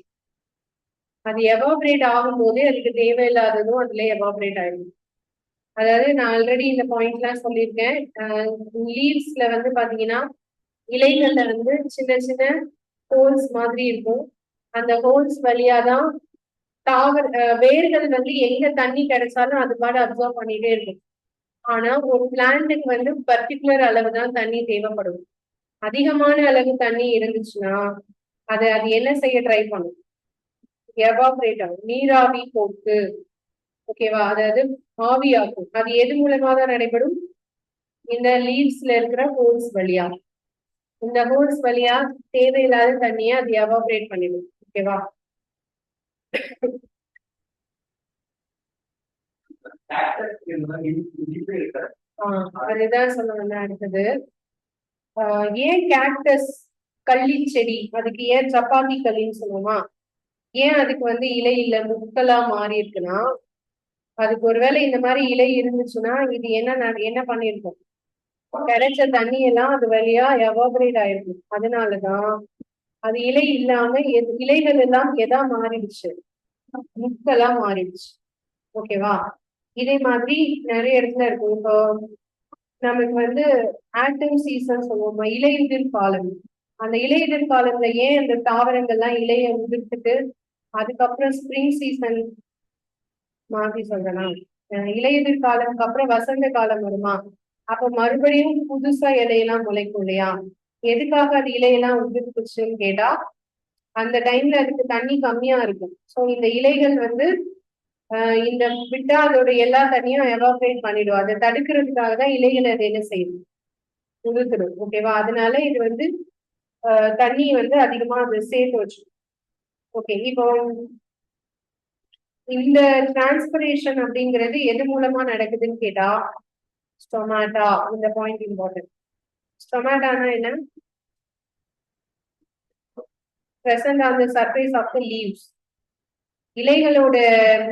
Speaker 1: அது evaporate ஆகும்போது அதுக்கு தேவையில்லாததும் அதுல evaporate ஆயிடும். அதாவது நான் ஆல்ரெடி இந்த பாயிண்ட்லாம் சொல்லியிருக்கேன். லீவ்ஸ்ல வந்து பாத்தீங்கன்னா இலைகள்ல வந்து சின்ன சின்ன ஹோல்ஸ் மாதிரி இருக்கும். அந்த ஹோல்ஸ் வழியாதான் வேர்கள் வந்து எங்க தண்ணி கிடைச்சாலும் அது மாதிரி அப்சர்வ் பண்ணிட்டே இருக்கும். ஆனா ஒரு பிளான்ட்டுக்கு வந்து பர்டிகுலர் அளவு தான் தண்ணி தேவைப்படும். அதிகமான அளவு தண்ணி இருந்துச்சுன்னா அது என்ன செய்ய ட்ரை பண்ணும்? எவாபரேட் ஆகும், நீராவி போக்கு. ஓகேவா? அதாவது ஆவியாக்கும். அது எது மூலமா தான் நடைபெறும்? இந்த லீவ்ஸ்ல இருக்கிற ஹோல்ஸ் வழியா. இந்த ஹோல்ஸ் வழியா தேவையில்லாத தண்ணியை அது எவாபரேட் பண்ணிடும். ஓகேவா? அதுதான் சொல்லுங்க. அடுத்தது ஏன் கேக்டஸ், கள்ளி செடி, அதுக்கு ஏன் சப்பாத்தி கள்ளின்னு சொல்லுவோமா? ஏன் அதுக்கு வந்து இலை இல்ல முட்களா மாறி இருக்குன்னா அதுக்கு ஒருவேளை இந்த மாதிரி இலை இருந்துச்சுன்னா இது என்ன பண்ணிருக்கும், கிடைச்ச தண்ணி எல்லாம் அது வழியா எவாபரேட் ஆயிருக்கும். அதனாலதான் அது இலை இல்லாம இலைகள் எல்லாம் எதா மாறிடுச்சு, முட்களா மாறிடுச்சு. ஓகேவா? இதே மாதிரி நிறைய இடத்துல இருக்கும். இப்போ நமக்கு வந்து ஆட்டம் சீசன் சொல்லுவோம், இலையுதிர் காலம். அந்த இலையுதிர் காலத்துல ஏன் அந்த தாவரங்கள்லாம் இலைய உதிர்த்துட்டு அதுக்கப்புறம் ஸ்ப்ரிங் சீசன் மாத்தி சொல்றேன்னா, இலையுதிர் காலத்துக்கு அப்புறம் வசந்த காலம் வருமா, அப்ப மறுபடியும் புதுசா இலையெல்லாம் முளைக்கும் இல்லையா? எதுக்காக அது இலையெல்லாம் உதிர்த்துச்சுன்னு கேட்டா, அந்த டைம்ல அதுக்கு தண்ணி கம்மியா இருக்கும். ஸோ இந்த இலைகள் வந்து இந்த விட்டா அதோட எல்லா தண்ணியும் எவாபரேட் பண்ணிடும். அதை தடுக்கிறதுக்காக தான் இலைகள் அதை என்ன செய்யும், உதிர்த்துடும். ஓகேவா? அதனால இது வந்து தண்ணி வந்து அதிகமா அது சேர்த்து வச்சு. ஓகே, இப்போ இந்த டிரான்ஸ்பிரேஷன் அப்படிங்கிறது எது மூலமா நடக்குதுன்னு கேட்டா, ஸ்டொமாட்டா. இந்த பாயிண்ட் இம்பார்ட்டன்ட். ஸ்டொமாட்டானா என்ன? present on the surface of the leaves. இலைகளோட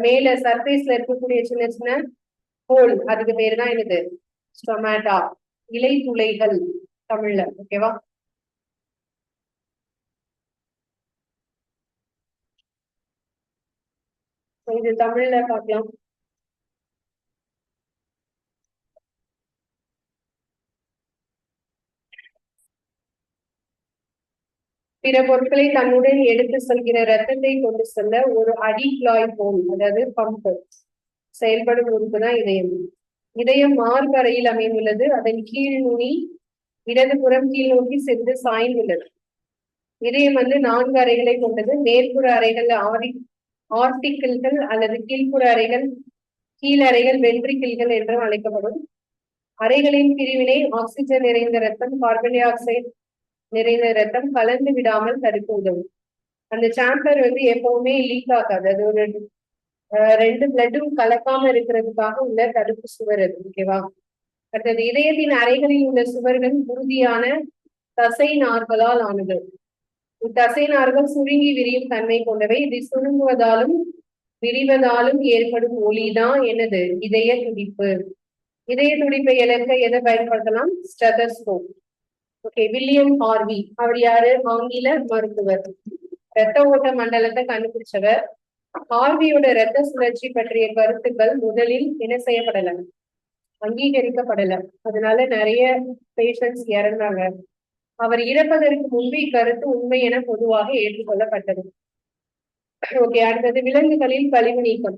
Speaker 1: மேல சர்ஃபேஸ்ல இருக்கக்கூடிய சின்ன சின்ன ஹோல், அதுக்கு பேரு தான் என்னது, ஸ்டொமாட்டா. இலை துளைகள் தமிழ்ல. ஓகேவா? இது தமிழ்ல பார்க்கலாம். பிற பொருட்களை தன்னுடன் எடுத்து செல்கிற ரத்தத்தை கொண்டு செல்ல ஒரு அடிக்ளாய் போல், அதாவது பம்ப் செயல்படும் உறுப்பு தான் இதயம். இதயம் மார்பறையில் அமைந்துள்ளது. அதன் கீழ் நுனி இடதுபுறம் கீழ் நோக்கி சென்று சாய்ந்துள்ளது. இதயம் வந்து 4 அறைகளை கொண்டது. மேற்புற அறைகள் ஆர்டிக்கிள்கள் அல்லது கீழ்ப்புற அறைகள் கீழறைகள் வென்ட்ரிக்கிள்கள் என்றும் அழைக்கப்படும். அறைகளின் பிரிவினை ஆக்சிஜன் நிறைந்த ரத்தம், கார்பன் டை ஆக்சைடு நிறைந்த ரத்தம் கலந்து விடாமல் தடுக்க உதவும். அந்த சாம்பர் வந்து எப்பவுமே லீக் ஆகாது. அது ஒரு 2 பிளட்டும் கலக்காம இருக்கிறதுக்காக உள்ள தடுப்பு சுவர் அது. ஓகேவா? அடுத்தது, இதயத்தின் அறைகளில் உள்ள சுவர்கள் உறுதியான தசை நார்களால் ஆனது. இத்தசை நார்கள் சுருங்கி விரியும் தன்மை கொண்டவை. இது சுருங்குவதாலும் விரிவதாலும் ஏற்படும் ஒலிதான் என்னது, இதய துடிப்பு. இதய துடிப்பை இழக்க எதை பயன்படுத்தலாம்? ஸ்டெதஸ்கோப். ஓகே, வில்லியம் ஹார்வி, அவர் யாரு? ஆங்கில மருத்துவர், இரத்த ஓட்ட மண்டலத்தை கண்டுபிடிச்சவர். ஹார்வியோட இரத்த சுழற்சி பற்றிய கருத்துக்கள் முதலில் என்ன செய்யப்படல, அங்கீகரிக்கப்படல. அதனால நிறைய பேஷண்ட்ஸ் இறந்தாங்க. அவர் இறப்பதற்கு முன்பு இக்கருத்து உண்மை என பொதுவாக ஏற்றுக்கொள்ளப்பட்டது. ஓகே, அடுத்தது விலங்குகளில் கழிவு நீக்கம்.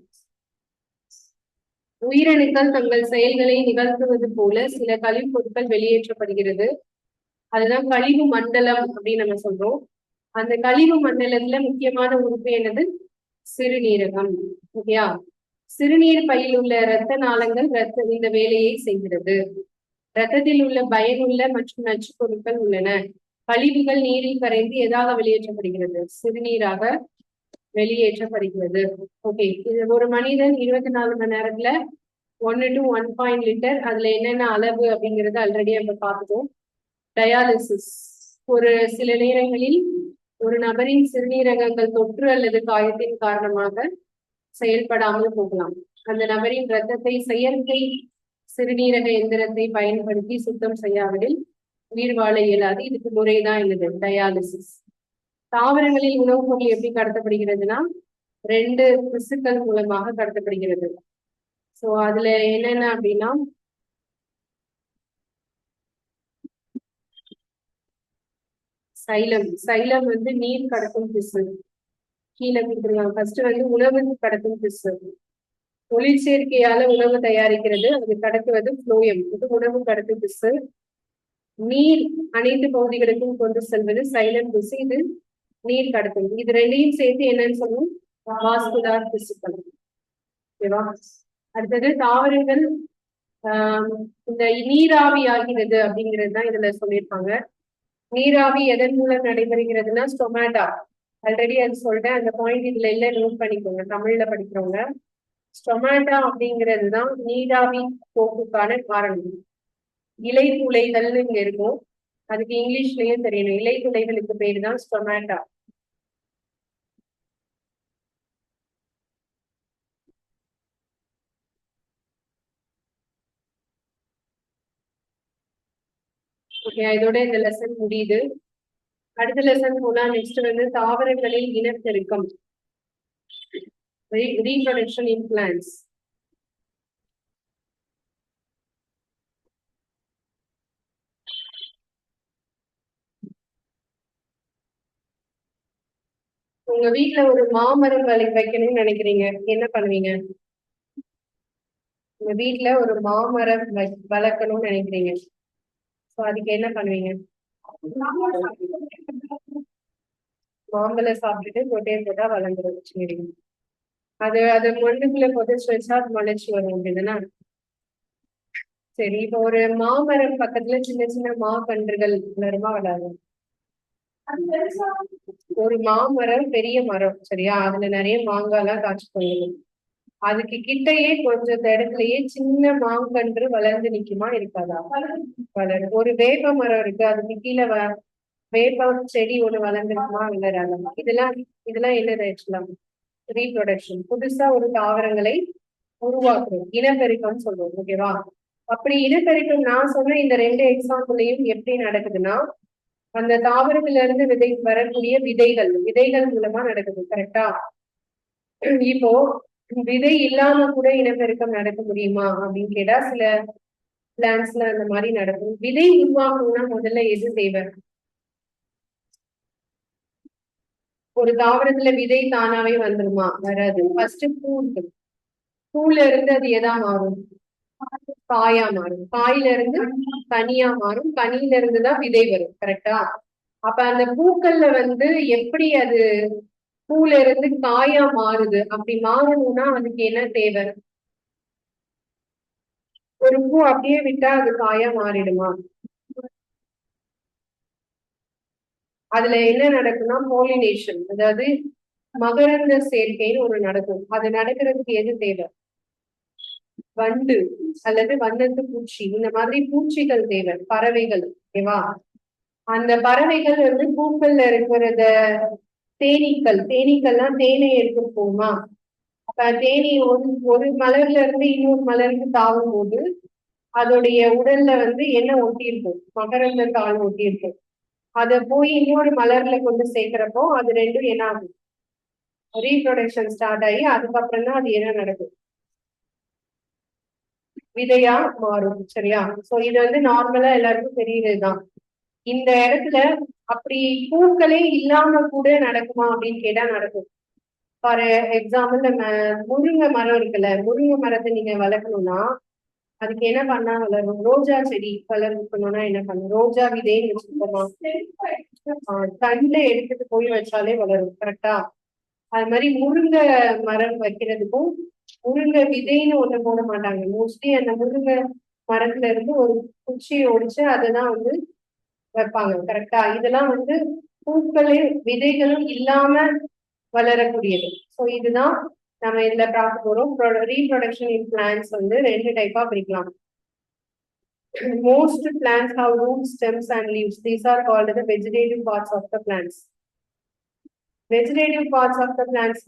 Speaker 1: உயிரணுக்கள் தங்கள் செயல்களை நிகழ்த்துவது போல சில கழிவு பொருட்கள் வெளியேற்றப்படுகிறது. அதுதான் கழிவு மண்டலம் அப்படின்னு நம்ம சொல்றோம். அந்த கழிவு மண்டலத்துல முக்கியமான உறுப்பு என்னது? சிறுநீரகம். ஓகேயா? சிறுநீர் பையில் உள்ள இரத்த நாளங்கள் இந்த வேலையை செய்கிறது. இரத்தத்தில் உள்ள பயனுள்ள மற்றும் நச்சு பொருட்கள் உள்ளன. கழிவுகள் நீரில் கரைந்து எதாக வெளியேற்றப்படுகிறது? சிறுநீராக வெளியேற்றப்படுகிறது. ஓகே, இது ஒரு மனிதன் 24 மணி நேரத்துல 1 to 1 லிட்டர், அதுல என்னென்ன அளவு அப்படிங்கறது ஆல்ரெடி நம்ம பார்த்துட்டோம். டயாலிசிஸ், ஒரு சில நேரங்களில் ஒரு நபரின் சிறுநீரகங்கள் தொற்று அல்லது காயத்தின் காரணமாக செயல்படாமல் போகலாம். அந்த நபரின் இரத்தத்தை செயற்கை சிறுநீரக எந்திரத்தை பயன்படுத்தி சுத்தம் செய்யாவிடில் உயிர் வாழ இயலாது. இதுக்கு முறைதான் என்னது? டயாலிசிஸ். தாவரங்களில் உணவுப் பொருள் எப்படி கடத்தப்படுகிறதுனா 2 திசுக்கள் மூலமாக கடத்தப்படுகிறது. சோ அதுல என்னென்ன அப்படின்னா, சைலம். சைலம் வந்து நீர் கடத்தும் திசு. கீழே கொடுத்துருவாங்க. ஃபர்ஸ்ட் வந்து உணவு கடத்தும் திசு. ஒளிச்சேர்க்கையால உணவு தயாரிக்கிறது, அது கடத்துவது புளோயம். இது உணவு கடத்தும் திசு. நீர் அனைத்து பகுதிகளுக்கும் கொண்டு செல்வது சைலம் திசு. இது நீர் கடத்தும். இது ரெண்டையும் சேர்த்து என்னன்னு சொல்லுவோம்? வாஸ்குலார் திசுக்கள். ஓகேவா? அடுத்தது தாவரங்கள் இந்த நீராவி ஆகிறது அப்படிங்கிறது தான் இதுல சொல்லியிருப்பாங்க. நீராவி எதன் மூலம் நடைபெறுகிறதுனா ஸ்டொமாட்டா. ஆல்ரெடி அது சொல்லிட்டேன், அந்த பாயிண்ட் இதுல இல்ல, நோட் பண்ணிக்கோங்க தமிழ்ல படிக்கிறவங்க. ஸ்டொமாட்டா அப்படிங்கிறது தான் நீராவி போக்குக்கான காரணம். இலை துளைகள்னு இங்க இருக்கும், அதுக்கு இங்கிலீஷ்லயும் தெரியணும். இலை துளைகளுக்கு பேரு தான் ஸ்டொமாட்டா. ஓகே, இதோட இந்த லெசன் முடியுது. அடுத்த லெசன் போனா நெக்ஸ்ட் வந்து தாவரங்களில் இனப்பெருக்கம், ரீப்ரொடக்ஷன் இன் பிளான்ட்ஸ். உங்க வீட்டுல ஒரு மாமரம் வைக்கணும்னு நினைக்கிறீங்க, என்ன பண்ணுவீங்க? உங்க வீட்டுல ஒரு மாமரம் வளர்க்கணும்னு நினைக்கிறீங்க, சோ அதுக்கு என்ன பண்ணுவீங்க? மாம்பழம் சாப்பிட்டுட்டு கொட்டையை போட்டா வளர்ந்துடும். சரி, அது மண்ணுக்குள்ள புதைச்சு வச்சா அது முளைச்சு வரும் அப்படின்னா. சரி, இப்போ ஒரு மாமரம் பக்கத்துல சின்ன சின்ன மாக்கன்றுகள் வளருமா வளரும்? ஒரு மாமரம் பெரிய மரம், சரியா, அதுல நிறைய மாங்காய் எல்லாம் காய்ச்சி போயிடும். அதுக்கு கிட்டையே கொஞ்சம் இடத்துலயே சின்ன மாங்கன்று வளர்ந்து நிக்குமா இருக்காதா? வளரும். ஒரு வேப்ப மரம் இருக்கு, அதுக்கு கீழே வேப்ப செடி ஒண்ணு வளர்ந்துருக்குமா வளராது? இதெல்லாம் என்னது ஆக்சுவலா? ரீப்ரொடக்ஷன். புதுசா ஒரு தாவரங்களை உருவாக்குறோம், இனப்பெருக்கம் சொல்றோம். ஓகேவா? அப்படி இனப்பெருக்கம் நான் சொன்ன இந்த 2 எக்ஸாம்பிளையும் எப்படி நடக்குதுன்னா, அந்த தாவரத்துல இருந்து வரக்கூடிய விதைகள் மூலமா நடக்குது. கரெக்டா? இப்போ விதை இல்லாம கூட இனப்பெருக்கம் நடக்க முடியுமா அப்படின்னு கேட்டா சில பிளான்ஸ்ல அந்த மாதிரி நடக்கும். விதை உருவாக்கணும்னா முதல்ல எது தேவை? ஒரு தாவரத்துல விதை தானாவே வந்துருமா? வராது. ஃபர்ஸ்ட் பூ இருக்கு, பூல இருந்து அது எதா மாறும்? காயா மாறும். காயில இருந்து கனியா மாறும். கனியில இருந்துதான் விதை வரும். கரெக்டா? அப்ப அந்த பூக்கள்ல வந்து எப்படி அது பூல இருந்து காயா மாறுது? அப்படி மாறணும்னா அதுக்கு என்ன தேவை? ஒரு பூ அப்படியே விட்டா அது காயா மாறிடுமா? அதுல என்ன நடக்கும்னா போலினேஷன், அதாவது மகரந்த சேர்க்கைன்னு ஒரு நடக்கும். அது நடக்கிறதுக்கு எது தேவை? வண்டு அல்லது வண்ணத்து பூச்சி, இந்த மாதிரி பூச்சிகள் தேவை, பறவைகள். ஓகேவா? அந்த பறவைகள் வந்து பூக்கள்ல இருக்கிறத தேனீக்கள்லாம் தேனை எடுத்து போகுமா? அப்ப தேனி ஒரு மலர்ல இருந்து இன்னொரு மலருக்கு தாவும் போது அதோடைய உடல்ல வந்து என்ன ஒட்டி இருக்கும்? மகரந்த தாள் ஒட்டி இருக்கும். அதை போய் இன்னொரு மலர்ல கொண்டு சேர்க்கிறப்போ அது ரெண்டும் என்ன ஆகும்? ரீப்ரொடக்ஷன் ஸ்டார்ட் ஆகி அதுக்கப்புறம் தான் அது என்ன நடக்கும்? விதையா மாறும். சரியா? சோ இது வந்து நார்மலா எல்லாருக்கும் தெரியுதுதான். இந்த இடத்துல அப்படி பூக்களே இல்லாம கூட நடக்குமா அப்படின்னு கேட்டா நடக்கும். ஃபார் எக்ஸாம்பிள், நம்ம முருங்கை மரம் இருக்குல்ல, முருங்கை மரத்தை நீங்க வளர்க்கணும்னா அதுக்கு என்ன பண்ணா வளரும்? ரோஜா செடி வளர்க்கணும்னா என்ன பண்ணும்? ரோஜா விதைன்னு வச்சுக்கோமா, தண்டை எடுத்துட்டு போய் வச்சாலே வளரும். கரெக்டா? அது மாதிரி முருங்கை மரம் வைக்கிறதுக்கும் முருங்கை விதைன்னு ஒண்ணு போட மாட்டாங்க. மோஸ்ட்லி அந்த முருங்கை மரத்துல இருந்து ஒரு குச்சியை ஒடிச்சு அததான் வந்து வைப்பாங்க. கரெக்டா? இதெல்லாம் வந்து பூக்களே விதைகளும் இல்லாம வளரக்கூடியது. ஸோ இதுதான் நம்ம இதுல பார்க்க போறோம். ரீப்ரொடக்ஷன் இன் பிளான்ட்ஸ் வந்து 2 டைப்பா பிரிக்கலாம். Most plants have roots, stems and leaves. These are called the vegetative parts of the plants. Vegetative parts of the plants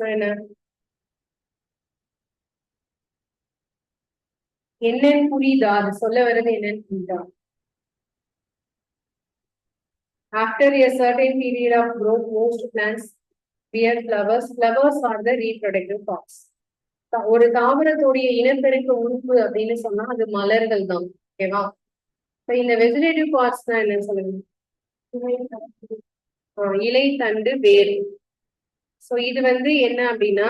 Speaker 1: என்னன்னு புரியுதா? அது சொல்ல வர்றது என்னன்னு புரியுதா? After a certain period of growth, most plants bear flowers. Flowers are the reproductive parts. ஒரு தாவரத்துடைய இனப்பெருக்க உறுப்பு அப்படின்னு சொன்னா அது மலர்கள் தான். ஓகேவா? இந்த வெஜிடேட்டிவ் பார்ட்ஸ் தான் என்னன்னு சொல்லுங்க. இலை, தண்டு, வேர். சோ இது வந்து என்ன அப்படின்னா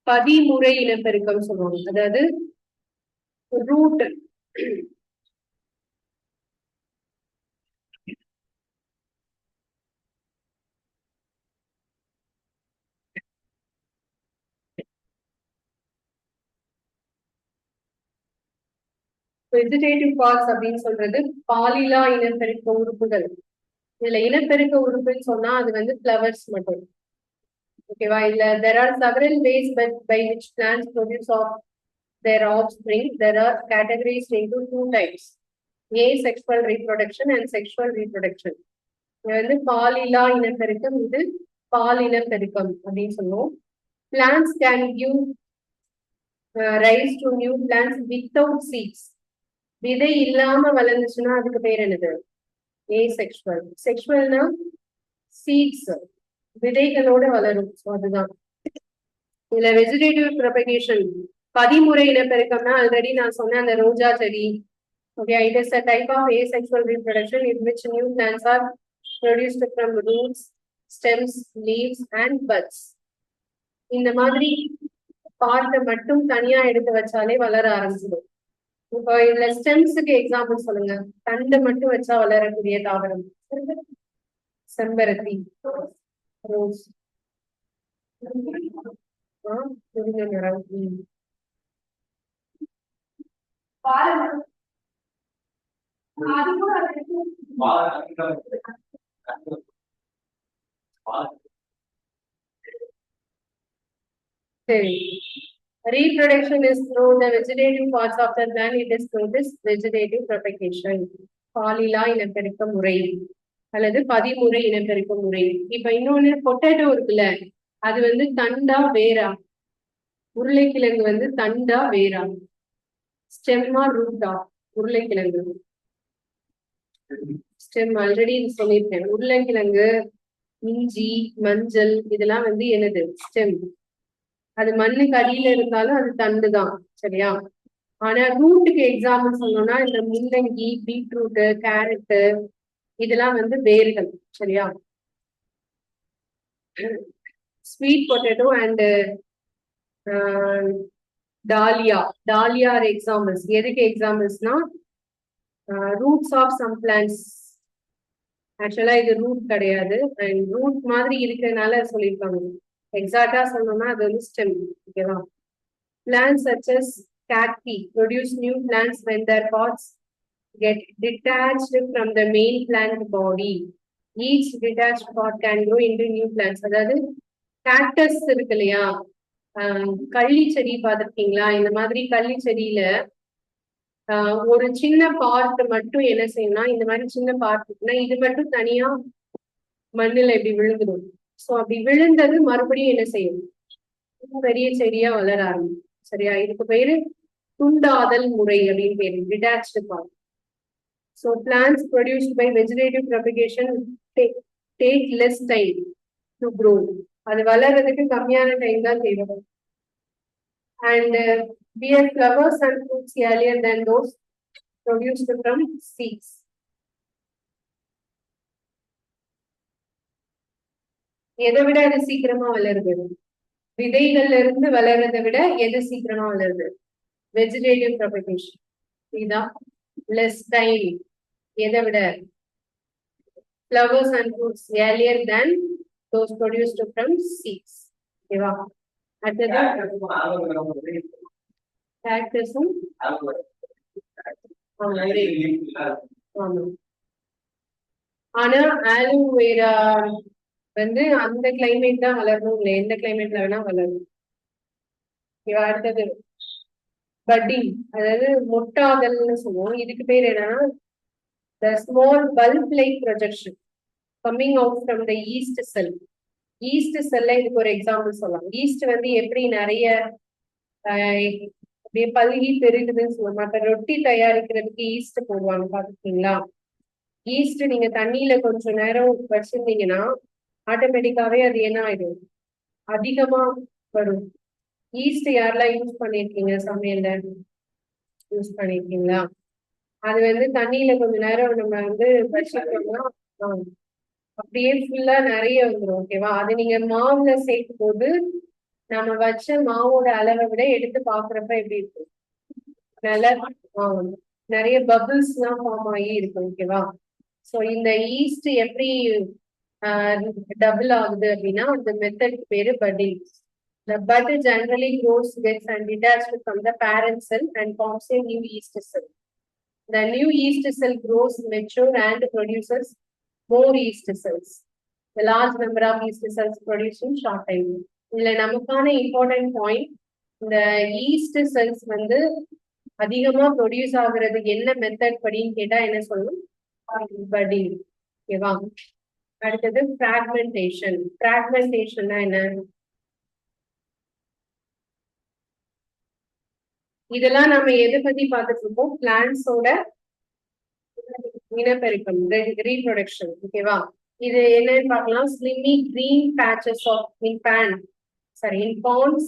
Speaker 1: பதிமுறை இனப்பெருக்கம் சொல்லுவாங்க. அதாவது ரூட் வெஜிடேட்டிவ் பார்ட்ஸ் அப்படின்னு சொல்றது பாலிலா இனப்பெருக்க உறுப்புகள். இதுல இனப்பெருக்க உறுப்புன்னு சொன்னா அது வந்து ஃபிளவர்ஸ் மட்டும். ஓகேவா? இல்ல there are several ways by which plants produce of their offspring. There are categorized into 2 types: asexual reproduction and sexual reproduction. இது வந்து பாலிலா இனப்பெருக்கம், இது பால் இனப்பெருக்கம் அப்படின்னு சொல்லுவோம். Plants can give rise to new plants without seeds. விதை இல்லாம வளர்ந்துச்சுன்னா அதுக்கு பேர் என்னது? ஏசெக்சுவல். செக்சுவல்னா சீட்ஸ், விதைகளோட வளரும். ஸோ அதுதான். இதுல வெஜிடேட்டிவ் ப்ரொபகேஷன் பதிமுறை இனப்பெருக்கம்னா ஆல்ரெடி நான் சொன்னேன், அந்த ரோஜா செடி. Okay, it is a type of asexual reproduction in which new plants are produced from roots, stems, leaves and buds. இந்த மாதிரி பார்ட்டை மட்டும் தனியா எடுத்து வச்சாலே வளர ஆரம்பிச்சிடும். இப்போ இதுல ஸ்டெம்ஸுக்கு எக்ஸாம்பிள் சொல்லுங்க. தண்டு மட்டும் வச்சா வளரக்கூடிய தாவரம். செம்பருத்தி, ரோஸ், மரம். Reproduction is through the vegetative parts of the plant. It is through this vegetative propagation. பாலிலா இனப்பெருக்க முறை அல்லது பதிமுறை இனப்பெருக்க முறை. இப்ப இன்னொன்னு பொட்டேட்டோ இருக்குல்ல, அது வந்து தண்டா வேரா? உருளைக்கிழங்கு வந்து தண்டா வேரா? ஸ்டெம்மா ரூட்டா? உருளைக்கிழங்கு ஸ்டெம், ஆல்ரெடி சொல்லியிருக்கேன். உருளைக்கிழங்கு, இஞ்சி, மஞ்சள் இதெல்லாம் வந்து என்னது? ஸ்டெம். அது மண்ணுக்கு அடியில இருந்தாலும் அது தண்டு தான், சரியா? ஆனா ரூட்டுக்கு எக்ஸாம்பிள் சொல்லணும்னா இந்த முள்ளங்கி, பீட்ரூட்டு, கேரட்டு இதெல்லாம் வந்து வேர்கள், சரியா? Sweet potato and dahlia. Dahlia R examples. எதுக்கு எக்ஸாம்பிள்ஸ்னா ரூட்ஸ் ஆஃப் சம் பிளான்ஸ். ஆக்சுவலா இது ரூட் கிடையாது, அண்ட் ரூட் மாதிரி இருக்கிறதுனால சொல்லியிருக்காங்க. எக்ஸாக்டா சொல்லணும்னா அது வந்து ஸ்டெம், ஓகேவா? Plants such as cacti produce new plants when their pods get detached from the main plant body. Each detached pod can grow into new plants. அதாவது cactus இருக்கு இல்லையா, கள்ளி செடி பார்த்திருக்கீங்களா? இந்த மாதிரி கள்ளி செடியில ஒரு சின்ன பார்ட் மட்டும் என்ன செய்யணும்னா, இந்த மாதிரி சின்ன பார்ட் இருக்குன்னா இது மட்டும் தனியா மண்ணுல இப்படி விழுந்துடும். ஸோ அப்படி விழுந்தது மறுபடியும் என்ன செய்யும்? பெரிய செடியா வளர ஆரம்பிக்கும், சரியா? இதுக்கு பேரு துண்டாதல் முறை அப்படின்னு பேரு, detached part. So plants produced by vegetative propagation take less time to grow. அது வளர்றதுக்கு கம்மியான டைம் தான் தேவைப்படும். And bear flowers and fruits earlier than those produced from seeds. எதை விட அது சீக்கிரமா வளருது? விதைகள்ல இருந்து வளர்றதை விட எது சீக்கிரமா வளருது? Vegetative propagation. இதான் லெஸ் டைம். எதை விட? flowers and fruits earlier than those produced from seeds. ஓகேவா? அடுத்தது cactusம் ஆனா ஆலோவேரா வந்து அந்த கிளைமேட் தான் வளரணும், இல்லை எந்த கிளைமேட்ல வேணா வளரும். அடுத்தது பட்டிங், அதாவது மொட்டாதல்னு சொல்லுவோம். இதுக்கு பேர் என்னன்னா the small bulb-like projection coming out from the yeast cell. yeast cell இதுக்கு ஒரு எக்ஸாம்பிள் சொல்லலாம். yeast வந்து எப்படி நிறைய அப்படியே பல்கி பெருகுதுன்னு சொல்லுவோம். மற்ற ரொட்டி தயாரிக்கிறதுக்கு ஈஸ்ட் போடுவாங்க, பாத்துருக்கீங்களா? ஈஸ்ட் நீங்க தண்ணியில கொஞ்சம் நேரம் வச்சிருந்தீங்கன்னா ஆட்டோமேட்டிக்காவே அது என்ன ஆயிடும்? அதிகமா வரும். ஈஸ்ட் யாரெல்லாம் யூஸ் பண்ணிருக்கீங்க? சமையல்ல யூஸ் பண்ணிருக்கீங்களா? அது வந்து தண்ணியில கொஞ்ச நேரம் நம்ம வந்து வச்சிருக்கோம்னா அப்படியே ஃபுல்லா நிறைய வந்துடும், ஓகேவா? அது நீங்க மாவுல சேர்க்கும் போது நம்ம வச்ச மாவோட அளவை விட எடுத்து பாக்குறப்ப எப்படி இருக்கும்? நிறைய பபிள்ஸ் எல்லாம் ஃபார்ம் ஆகி இருக்கும், ஓகேவா? சோ இந்த ஈஸ்ட் எப்படி டபுள் ஆகுது அப்படின்னா அந்த மெத்தட் பேரு budding. The bud generally grows, gets and detached from the parent cell and forms a new yeast cell. The new yeast cell grows, mature and produces more yeast cells. The large number of yeast cells produced in short time. இதுல நமக்கான important point, இந்த east cells வந்து அதிகமா produce ஆகுறதுக்கு என்ன method படின்னு கேட்டா என்ன சொல்லணும்? பட்டிங், ஓகேவா? அடுத்தது பிராக்மெண்டேஷன். பிராக்மெண்டேஷன்னா என்ன? இதெல்லாம் நம்ம எதை பத்தி பார்த்துட்டு இருக்கோம்? பிளான்ட்ஸோட இனப்பெருக்கம், ரீப்ரொடக்ஷன். ஓகேவா? இது என்னன்னு பார்க்கலாம். Slimy green patches of in ponds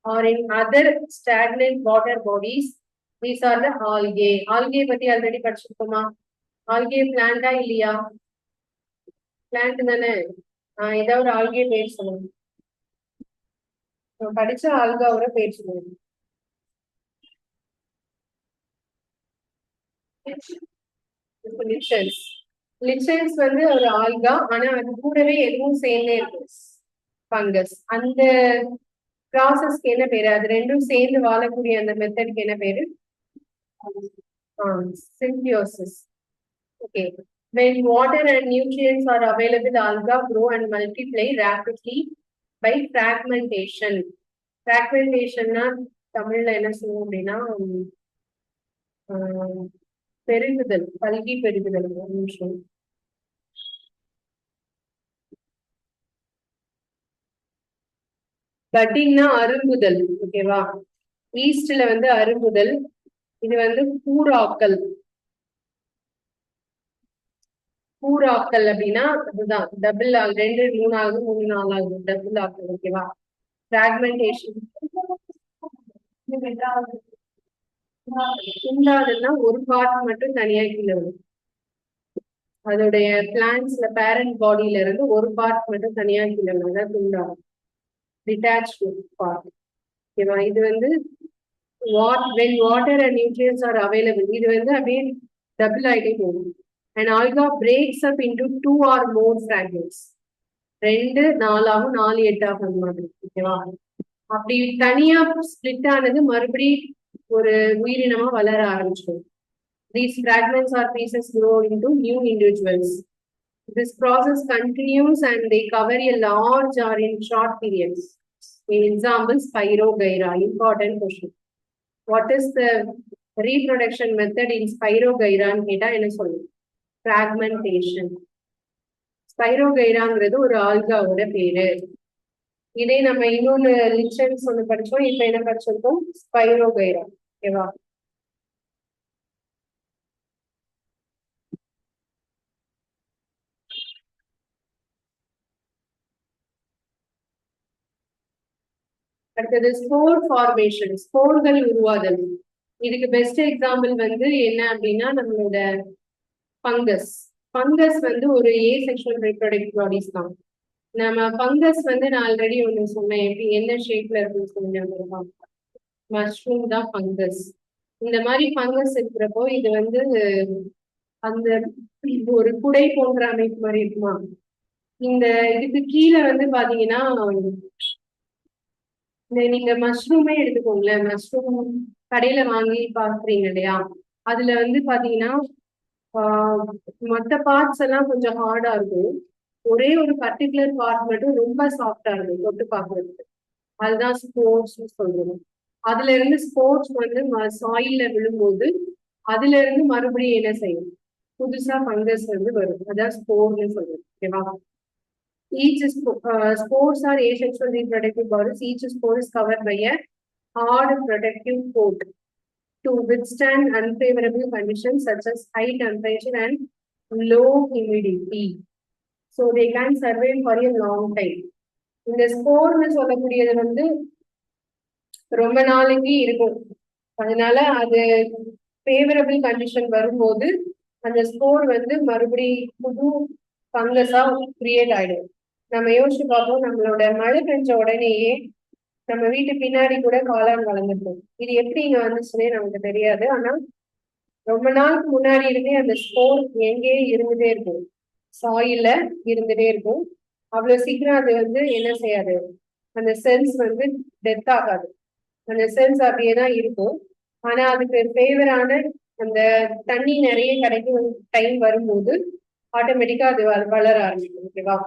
Speaker 1: or in other stagnant water bodies. These are the algae. Algae பத்தி ஆல்ரெடி படிச்சிருக்கோமா? algae பிளான்டா இல்லையா? பிளான்ட் தானே. ஏதாவது ஒரு algae பேர் சொல்லுங்க. படிச்ச ஆல்காவோட பேர் சொல்லுங்க. லிச்சன்ஸ் வந்து ஒரு ஆல்கா, ஆனா அது கூடவே எதுவும் சேர்ந்தே இருக்கு, ஃபங்கஸ். அந்த ப்ராசஸ்க்கு என்ன பேரு? அது ரெண்டும் சேர்ந்து வாழக்கூடிய அந்த மெத்தட்க்கு என்ன பேரு? சிம்பியோசிஸ். Okay. When water and nutrients are available, alga grow and multiply rapidly by fragmentation. Fragmentation-னா தமிழ்ல என்ன சொல்லுவோம் அப்படின்னா பெருகுதல், பல்கி பெருகுதல். ஒரு நிமிஷம். பட்டிங்னா அரும்புதல். ஓகேவா? ஈஸ்ட்ல வந்து அரும்புதல், இது வந்து பூராக்கல். பூராக்கல் அப்படின்னா அதுதான் டபுள் ஆகுது, 2 3 ஆகுது, 3 4 ஆகுது, டபுள் ஆகுது. ஓகேவா? பிராக்மெண்டேஷன் துண்டாதுன்னா ஒரு பார்ட் மட்டும் தனியா கீழே வரும். அதோடைய பிளான்ட்ஸ்ல பேரண்ட் பாடியில இருந்து ஒரு பார்ட் மட்டும் தனியா கீழே வரும். அதான் துண்டாகும், டிட்டாச்டு பார்ட். ஓகேவா? இது வந்து when water and nutrients are available, இது வந்து அப்படியே டபுள் ஆகிட்டே போகும். And alga breaks up into 2 or more fragments. 2 4 ஆகும், 4 8 ஆகும் மாதிரி. ஓகேவா? அப்படி தனியா ஸ்பிளிட் ஆனது மறுபடி ஒரு உயிரினமா வளர ஆரம்பிச்சிடும். These fragments or pieces grow into new individuals. This process continues and they cover a large or in short periods. In example, Spirogyra. Important question. What is the reproduction method in Spirogyra? கேட்டா என்ன சொல்லுங்க? Fragmentation. ஸ்பைரோகைராங்கிறது ஒரு ஆல்காவோட பேரு. இதே நம்ம இன்னொன்னு lichens ஒண்ணு படிச்சோம், இப்ப என்ன படிச்சிருக்கோம்? ஸ்பைரோகைரா. ஓகேவா? அடுத்தது ஸ்போர் ஃபார்மேஷன், ஸ்போர்கள் உருவாதல். இதுக்கு பெஸ்ட் எக்ஸாம்பிள் வந்து என்ன அப்படின்னா நம்மளோட ஃபங்கஸ். ஃபங்கஸ் வந்து ஒரு ஏசெக்சுவல் ரீப்ரொடக்டிவ் பாடிஸ் தான். நம்ம ஃபங்கஸ் வந்து நான் ஆல்ரெடி ஒன்று சொன்னேன், எப்படி என்ன ஷேப்ல இருக்குன்னு சொன்னீங்க. மஷ்ரூம் தான் ஃபங்கஸ். இந்த மாதிரி ஃபங்கஸ் இருக்கிறப்போ இது வந்து அந்த ஒரு குடை போன்ற அமைப்பு மாதிரி இருக்குமா? இந்த இதுக்கு கீழே வந்து பாத்தீங்கன்னா நீங்க மஷ்ரூமே எடுத்துக்கோங்களேன். மஷ்ரூம் கடையில வாங்கி பாக்குறீங்க இல்லையா? அதுல வந்து பாத்தீங்கன்னா மற்ற பார்ட்ஸ் எல்லாம் கொஞ்சம் ஹார்டா இருக்கும், ஒரே ஒரு பர்டிகுலர் பார்ட் மட்டும் ரொம்ப சாஃப்டா இருக்கும் தொட்டு பாக்குறதுக்கு. அதுதான் ஸ்போர்ட்ஸ் சொல்றோம். அதுல இருந்து ஸ்போர்ட்ஸ் வந்து சாயில்ல விழும்போது அதுல இருந்து மறுபடியும் என்ன செய்யும்? புதுசா ஃபங்கஸ் வந்து வரும். அதான் ஸ்போர்னு சொல்றோம். ஓகேவா? Each spores are asexual reproductive bodies. Each spore is covered by a hard protective coat to withstand unfavorable conditions such as high temperature and low humidity. So they can survive for a long time. இந்த ஸ்போர்னு சொல்லக்கூடியது வந்து ரொம்ப நாளைக்கு இருக்கும். அதனால அது favourable condition வரும்போது அந்த ஸ்போர் வந்து மறுபடி புது ஃபங்கஸா கிரியேட் ஆயிடும். நம்ம யோசிச்சு பார்ப்போம், நம்மளோட மழை பெஞ்ச உடனேயே நம்ம வீட்டு பின்னாடி கூட காளான் வளர்ந்துருக்கும். இது எப்படி இங்க வந்துச்சுன்னே நமக்கு தெரியாது. ஆனா ரொம்ப நாளுக்கு முன்னாடி இருந்தே அந்த ஸ்போர் எங்கேயே இருந்துட்டே இருக்கும், சாயில்ல இருந்துட்டே இருக்கும். அவ்வளவு சீக்கிரம் அது வந்து என்ன செய்யாது, அந்த செல்ஸ் வந்து டெத் ஆகாது. அந்த செல்ஸ் அப்படியேதான் இருக்கும். ஆனா அதுக்கு ஃபேவரான அந்த தண்ணி நிறைய கிடைக்கும் டைம் வரும்போது ஆட்டோமேட்டிக்கா அது வளர ஆரம்பிக்கும். ஓகேவா?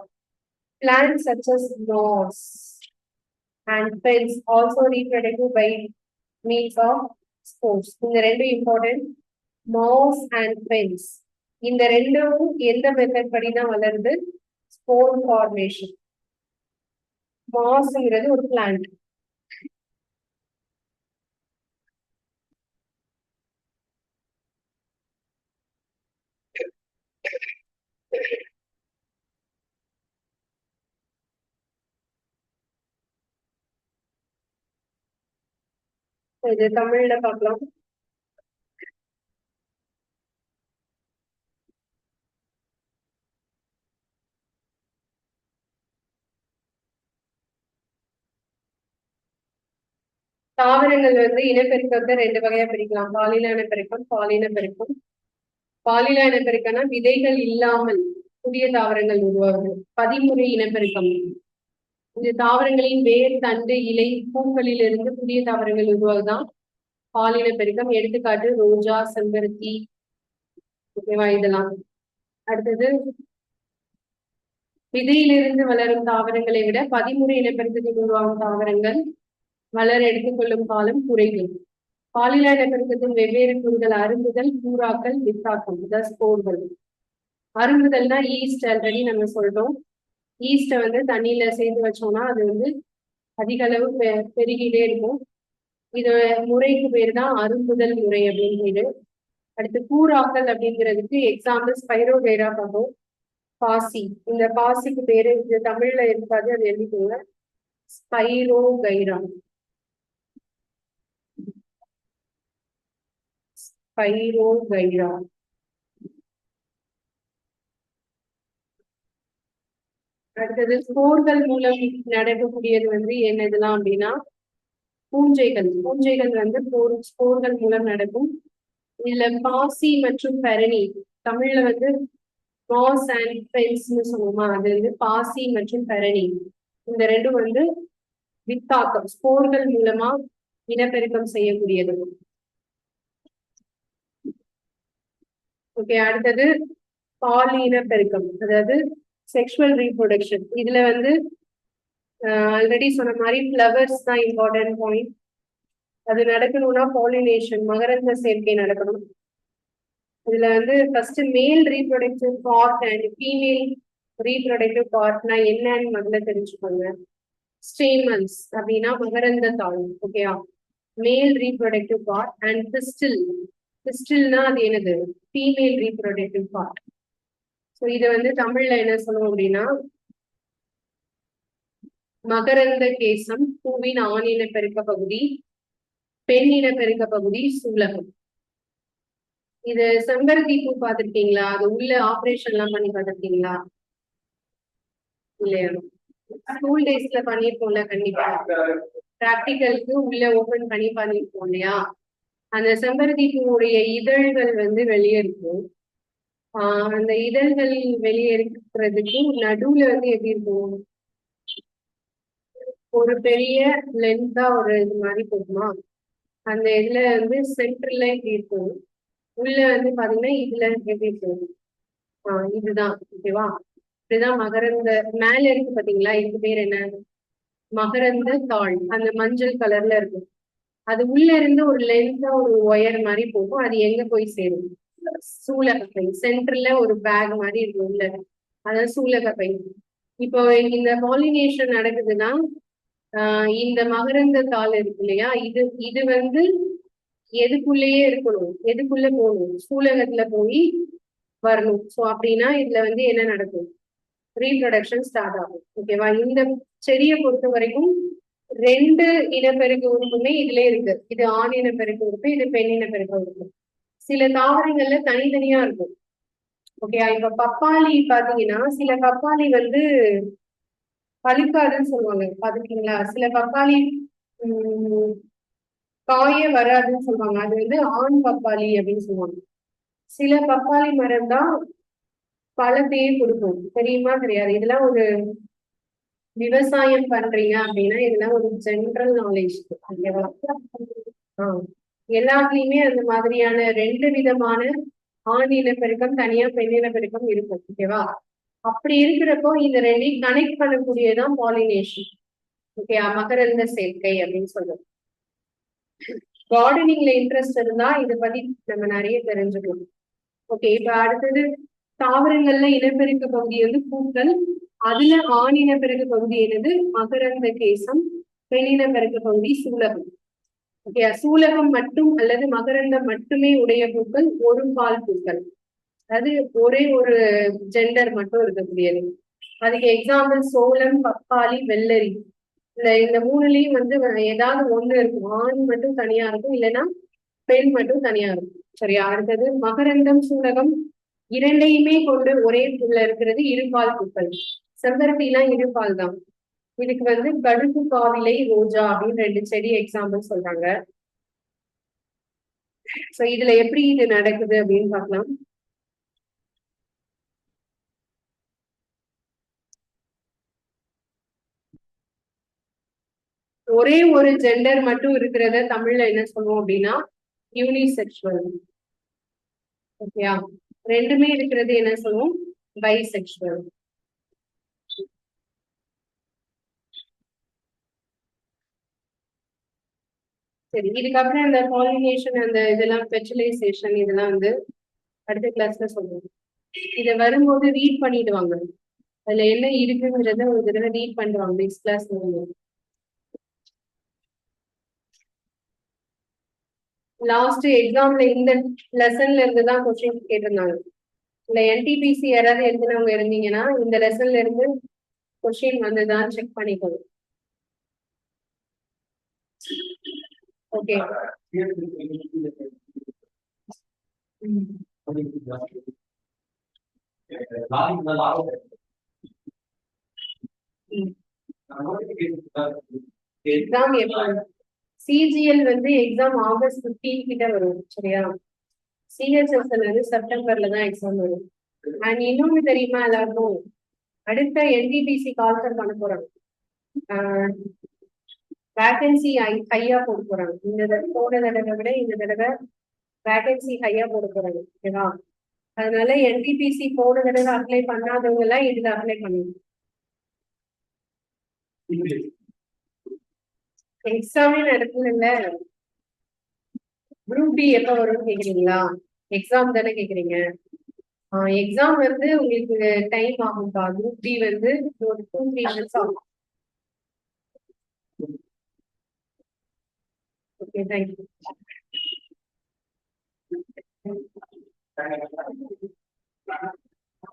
Speaker 1: Plants such as moss and ferns also reproduce by means of spores. இந்த ரெண்டும் இம்பார்ட்டன்ட். moss and ferns இந்த ரெண்டும் எந்த மெத்தட் படி தான் வளருது? Spore formation. மாஸ்ங்கிறது ஒரு பிளான்ட். இது தமிழ்ல பார்க்கலாம். தாவரங்கள் வந்து இனப்பெருக்கத்தை 2 வகையா பிரிக்கலாம். பாலின இனப்பெருக்கம், பாலின பெருக்கம். பாலின இனப்பெருக்கம்னா விதைகள் இல்லாமல் புதிய தாவரங்கள் உருவாகுது. பதிமுறை இனப்பெருக்கம், இது தாவரங்களின் வேர், தண்டு, இலை, பூக்களில் இருந்து புதிய தாவரங்கள் உருவாகுதான் பாலின பெருக்கம். எடுத்துக்காட்டு ரோஜா, செம்பருத்தி, ஓகேவா, இதெல்லாம். அடுத்தது விதையிலிருந்து வளரும் தாவரங்களை விட பதிமுறை இனப்பெருக்கத்தில் உருவாகும் தாவரங்கள் வளர எடுத்துக்கொள்ளும் காலம் குறைவு. பாலின இனப்பெருக்கத்தின் வெவ்வேறு கூறுகள் அரும்புதல், கூறாக்கல், வித்தாக்கம், ஸ்போர்கள். அரும்புதல்னா ஈஸ்ட், ஆல்ரெடி நம்ம சொல்றோம். ஈஸ்ட வந்து தண்ணியில சேர்த்து வச்சோம்னா அது வந்து அதிக அளவு பெருகிட்டே இருக்கும். இது முறைக்கு பேர் தான் அரும்புதல் முறை அப்படின்னு பேரு. அடுத்து கூறாக்கல் அப்படிங்கிறதுக்கு எக்ஸாம்பிள் ஸ்பைரோகைரா பார்ப்போம். பாசி, இந்த பாசிக்கு பேரு இது தமிழ்ல இருக்காது, அது எழுதிக்கோங்க, ஸ்பைரோகைரா. ஸ்பைரோகைரா. அடுத்தது ஸ்போர்கள் மூலம் நடக்கக்கூடியது வந்து என்னதுலாம் அப்படின்னா பூஞ்சைகள். பூஞ்சைகள் வந்து ஸ்போர்கள் மூலம் நடக்கும். இதுல பாசி மற்றும் பரணி, தமிழ்ல வந்து மாஸ் அண்ட் பென்ஸ்னு சொல்லுவோமா, அது வந்து பாசி மற்றும் பரணி, இந்த ரெண்டும் வந்து வித்தாக்கம், ஸ்போர்கள் மூலமா இனப்பெருக்கம் செய்யக்கூடியது. ஓகே, அடுத்தது பால் இனப்பெருக்கம், அதாவது செக்ஷுவல் ரீப்ரொடக்ஷன். இதுல வந்து ஆல்ரெடி சொன்ன மாதிரி ஃபிளவர்ஸ் தான் இம்பார்ட்டன்ட் பாயிண்ட். அது நடக்கணும்னா பாலினேஷன், மகரந்த சேர்க்கை நடக்கணும். இதுல வந்து first male reproductive part and female reproductive பார்ட்னா என்னன்னு முதல்ல தெரிஞ்சுக்கோங்க. ஸ்டேமன்ஸ் அப்படின்னா மகரந்த தாள், ஓகேயா. Male reproductive part and pistil. பிஸ்டில்னா அது என்னது, ஃபீமேல் ரீப்ரொடக்டிவ் பார்ட். ஸோ இதை வந்து தமிழ்ல என்ன சொல்லுவோம் அப்படின்னா மகரந்த கேசம், பூவின் ஆண் இனப்பெருக்க பகுதி, பெண் இனப்பெருக்க பகுதி, சூலகம். இது செம்பருத்தி பூ பார்த்திருக்கீங்களா? அது உள்ள ஆபரேஷன் எல்லாம் பண்ணி பார்த்திருக்கீங்களா? இல்லையா? ஸ்கூல் டேஸ்ல பண்ணிருப்போம்ல, கண்டிப்பா பிராக்டிகலுக்கு உள்ள ஓபன் பண்ணி பண்ணிருப்போம் இல்லையா? அந்த செம்பருத்தி பூவுடைய இதழ்கள் வந்து வெளியே இருக்கும். அந்த இதழ்கள் வெளியே இருக்கிறதுக்கு நடுவுல வந்து எப்படி இருக்கும், ஒரு பெரிய லென்த்தா ஒரு இது மாதிரி போகுமா, அந்த இதுல வந்து சென்டர்ல இப்படி இருக்கும். உள்ள வந்து பாத்தீங்கன்னா இதுல எப்படி இருக்கும், இதுதான், ஓகேவா. இதுதான் மகரந்த, மேல இருக்கு பாத்தீங்களா, இதுக்கு பேர் என்ன, மகரந்த தாள். அந்த மஞ்சள் கலர்ல இருக்கும். அது உள்ள இருந்து ஒரு லென்த்தா ஒரு ஒயர் மாதிரி போகும். அது எங்க போய் சேரும், சூலகப்பை. சென்டர்ல ஒரு பேக் மாதிரி இருக்கும் உள்ள, அதான் சூலகப்பை. இப்போ இந்த பாலினேஷன் நடக்குதுன்னா இந்த மகரந்த தாள் இருக்கு இல்லையா, இது வந்து எதுக்குள்ளேயே இருக்கணும், எதுக்குள்ள போகணும், சூலகத்துல போய் வரணும். ஸோ அப்படின்னா இதுல வந்து என்ன நடக்கும், ரீப்ரொடக்ஷன் ஸ்டார்ட் ஆகும், ஓகேவா. இந்த செடியை பொறுத்த வரைக்கும் 2 இனப்பெருக்க உறுப்புமே இதுல இருக்கு. இது ஆண் இனப்பெருக்க உறுப்பு, இது பெண் இனப்பெருக்க உறுப்பு. சில தாவரங்கள்ல தனித்தனியா இருக்கும், ஓகே. இப்ப பப்பாளி பாத்தீங்கன்னா சில பப்பாளி வந்து பழுக்காதுன்னு சொல்லுவாங்க, பாத்துருக்கீங்களா? சில பப்பாளி காயே வராதுன்னு சொல்லுவாங்க, அது வந்து ஆண் பப்பாளி அப்படின்னு சொல்லுவாங்க. சில பப்பாளி மரம் தான் பழத்தையே கொடுக்கும், தெரியுமா தெரியாது? இதெல்லாம் ஒரு விவசாயம் பண்றீங்க அப்படின்னா இதெல்லாம் ஒரு ஜென்ரல் நாலேஜ், ஓகேவா. எல்லாத்துலயுமே அந்த மாதிரியான 2 விதமான ஆண் இனப்பெருக்கம் தனியா, பெண் இனப்பெருக்கம் இருக்கும், ஓகேவா. அப்படி இருக்கிறப்போ இந்த 2ஐயும் கனெக்ட் பண்ணக்கூடியதான் பாலினேஷன், ஓகே, மகரந்த சேர்க்கை அப்படின்னு சொல்லுவோம். கார்டனிங்ல இன்ட்ரெஸ்ட் இருந்தா இதை பத்தி நம்ம நிறைய தெரிஞ்சுக்கணும், ஓகே. இப்ப அடுத்தது தாவரங்கள்ல இனப்பெருக்க பகுதி வந்து பூக்கள். அதுல ஆண் இனப்பெருக்க பகுதி என்னது, மகரந்த கேசம். பெண் இனப்பெருக்க பகுதி சூலகம், ஓகே. சூலகம் மட்டும் அல்லது மகரந்தம் மட்டுமே உடைய பூக்கள் ஒரு பால் பூக்கள். அது ஒரே ஒரு ஜெண்டர் மட்டும் இருக்கக்கூடியது. அதுக்கு எக்ஸாம்பிள் சோளம், பப்பாளி, வெள்ளரி. இந்த மூணுலயும் வந்து ஏதாவது ஒண்ணு இருக்கும். ஆண் மட்டும் தனியா இருக்கும், இல்லைன்னா பெண் மட்டும் தனியா இருக்கும். சரியா? அடுத்தது மகரந்தம், சூடகம் இரண்டையுமே கொண்டு ஒரே பூல இருக்கிறது இருபால் பூக்கள். செம்பருத்தி எல்லாம் இருபால் தான். இதுக்கு வந்து கடுகு, காவிலை, ரோஜா அப்படின்னு 2 செடி எக்ஸாம்பிள் சொல்றாங்க. சோ இதுல எப்படி இது நடக்குது அப்படின்னு பார்க்கலாம். ஒரே ஒரு ஜெண்டர் மட்டும் இருக்கிறத தமிழ்ல என்ன சொல்லுவோம் அப்படின்னா யூனிசெக்சுவல். ஓகேயா? ரெண்டுமே இருக்கிறது என்ன சொல்லுவோம்? பைசெக்சுவல். சரி, இதுக்கப்புறம் இந்த பாலினேஷன், அந்த இதெல்லாம் ஸ்பெஷலைசேஷன் இதெல்லாம் வந்து அடுத்த கிளாஸ்ல சொல்லுவோம். இதை வரும்போது ரீட் பண்ணிடுவாங்க. அதுல என்ன இருக்குங்கிறத ஒரு தடவை ரீட் பண்ணுவாங்க நெக்ஸ்ட் கிளாஸ்ல வந்து. லாஸ்ட் எக்ஸாம்ல இந்த லெசன்ல இருந்து தான் கொஸ்டின் கேட்டிருந்தாங்க. இல்ல என்டிபிசி யாராவது எழுதினவங்க இருந்தீங்கன்னா இந்த லெசன்ல இருந்து கொஸ்டின் வந்துதான் செக் பண்ணிக்கணும். ஓகே. எக்ஸாம் எப்போ? சிஜிஎல் வந்து எக்ஸாம் ஆகஸ்ட் 15 கிட்ட வரும். சரியா? சிஹெச்எஸ்எல் வந்து செப்டம்பர்ல தான் எக்ஸாம் வரும். அண்ட் இன்னொன்னு தெரியுமா எல்லாருக்கும்? அடுத்த என்டிபிசி கால்ஃபர் பண்ண போறாங்க. வேகன்சி ஹையா போட போறாங்க. இந்த போன தடவை விட இந்த தடவை வேகன்சி ஹையா போட போறாங்க. ஓகேவா? அதனால என்டிபிசி போன தடவை அப்ளை பண்ணாதவங்க எல்லாம் இதுல அப்ளை பண்ணுங்க. எக்ஸாமே நடக்குதுல்ல. குரூப் பி எப்ப வரும்னு கேக்குறீங்களா? எக்ஸாம் தானே கேக்குறீங்க. எக்ஸாம் வந்து உங்களுக்கு டைம் ஆகும்பா. குரூப் பி வந்து ஒரு 2-3 months ஆகும். Okay, thank you.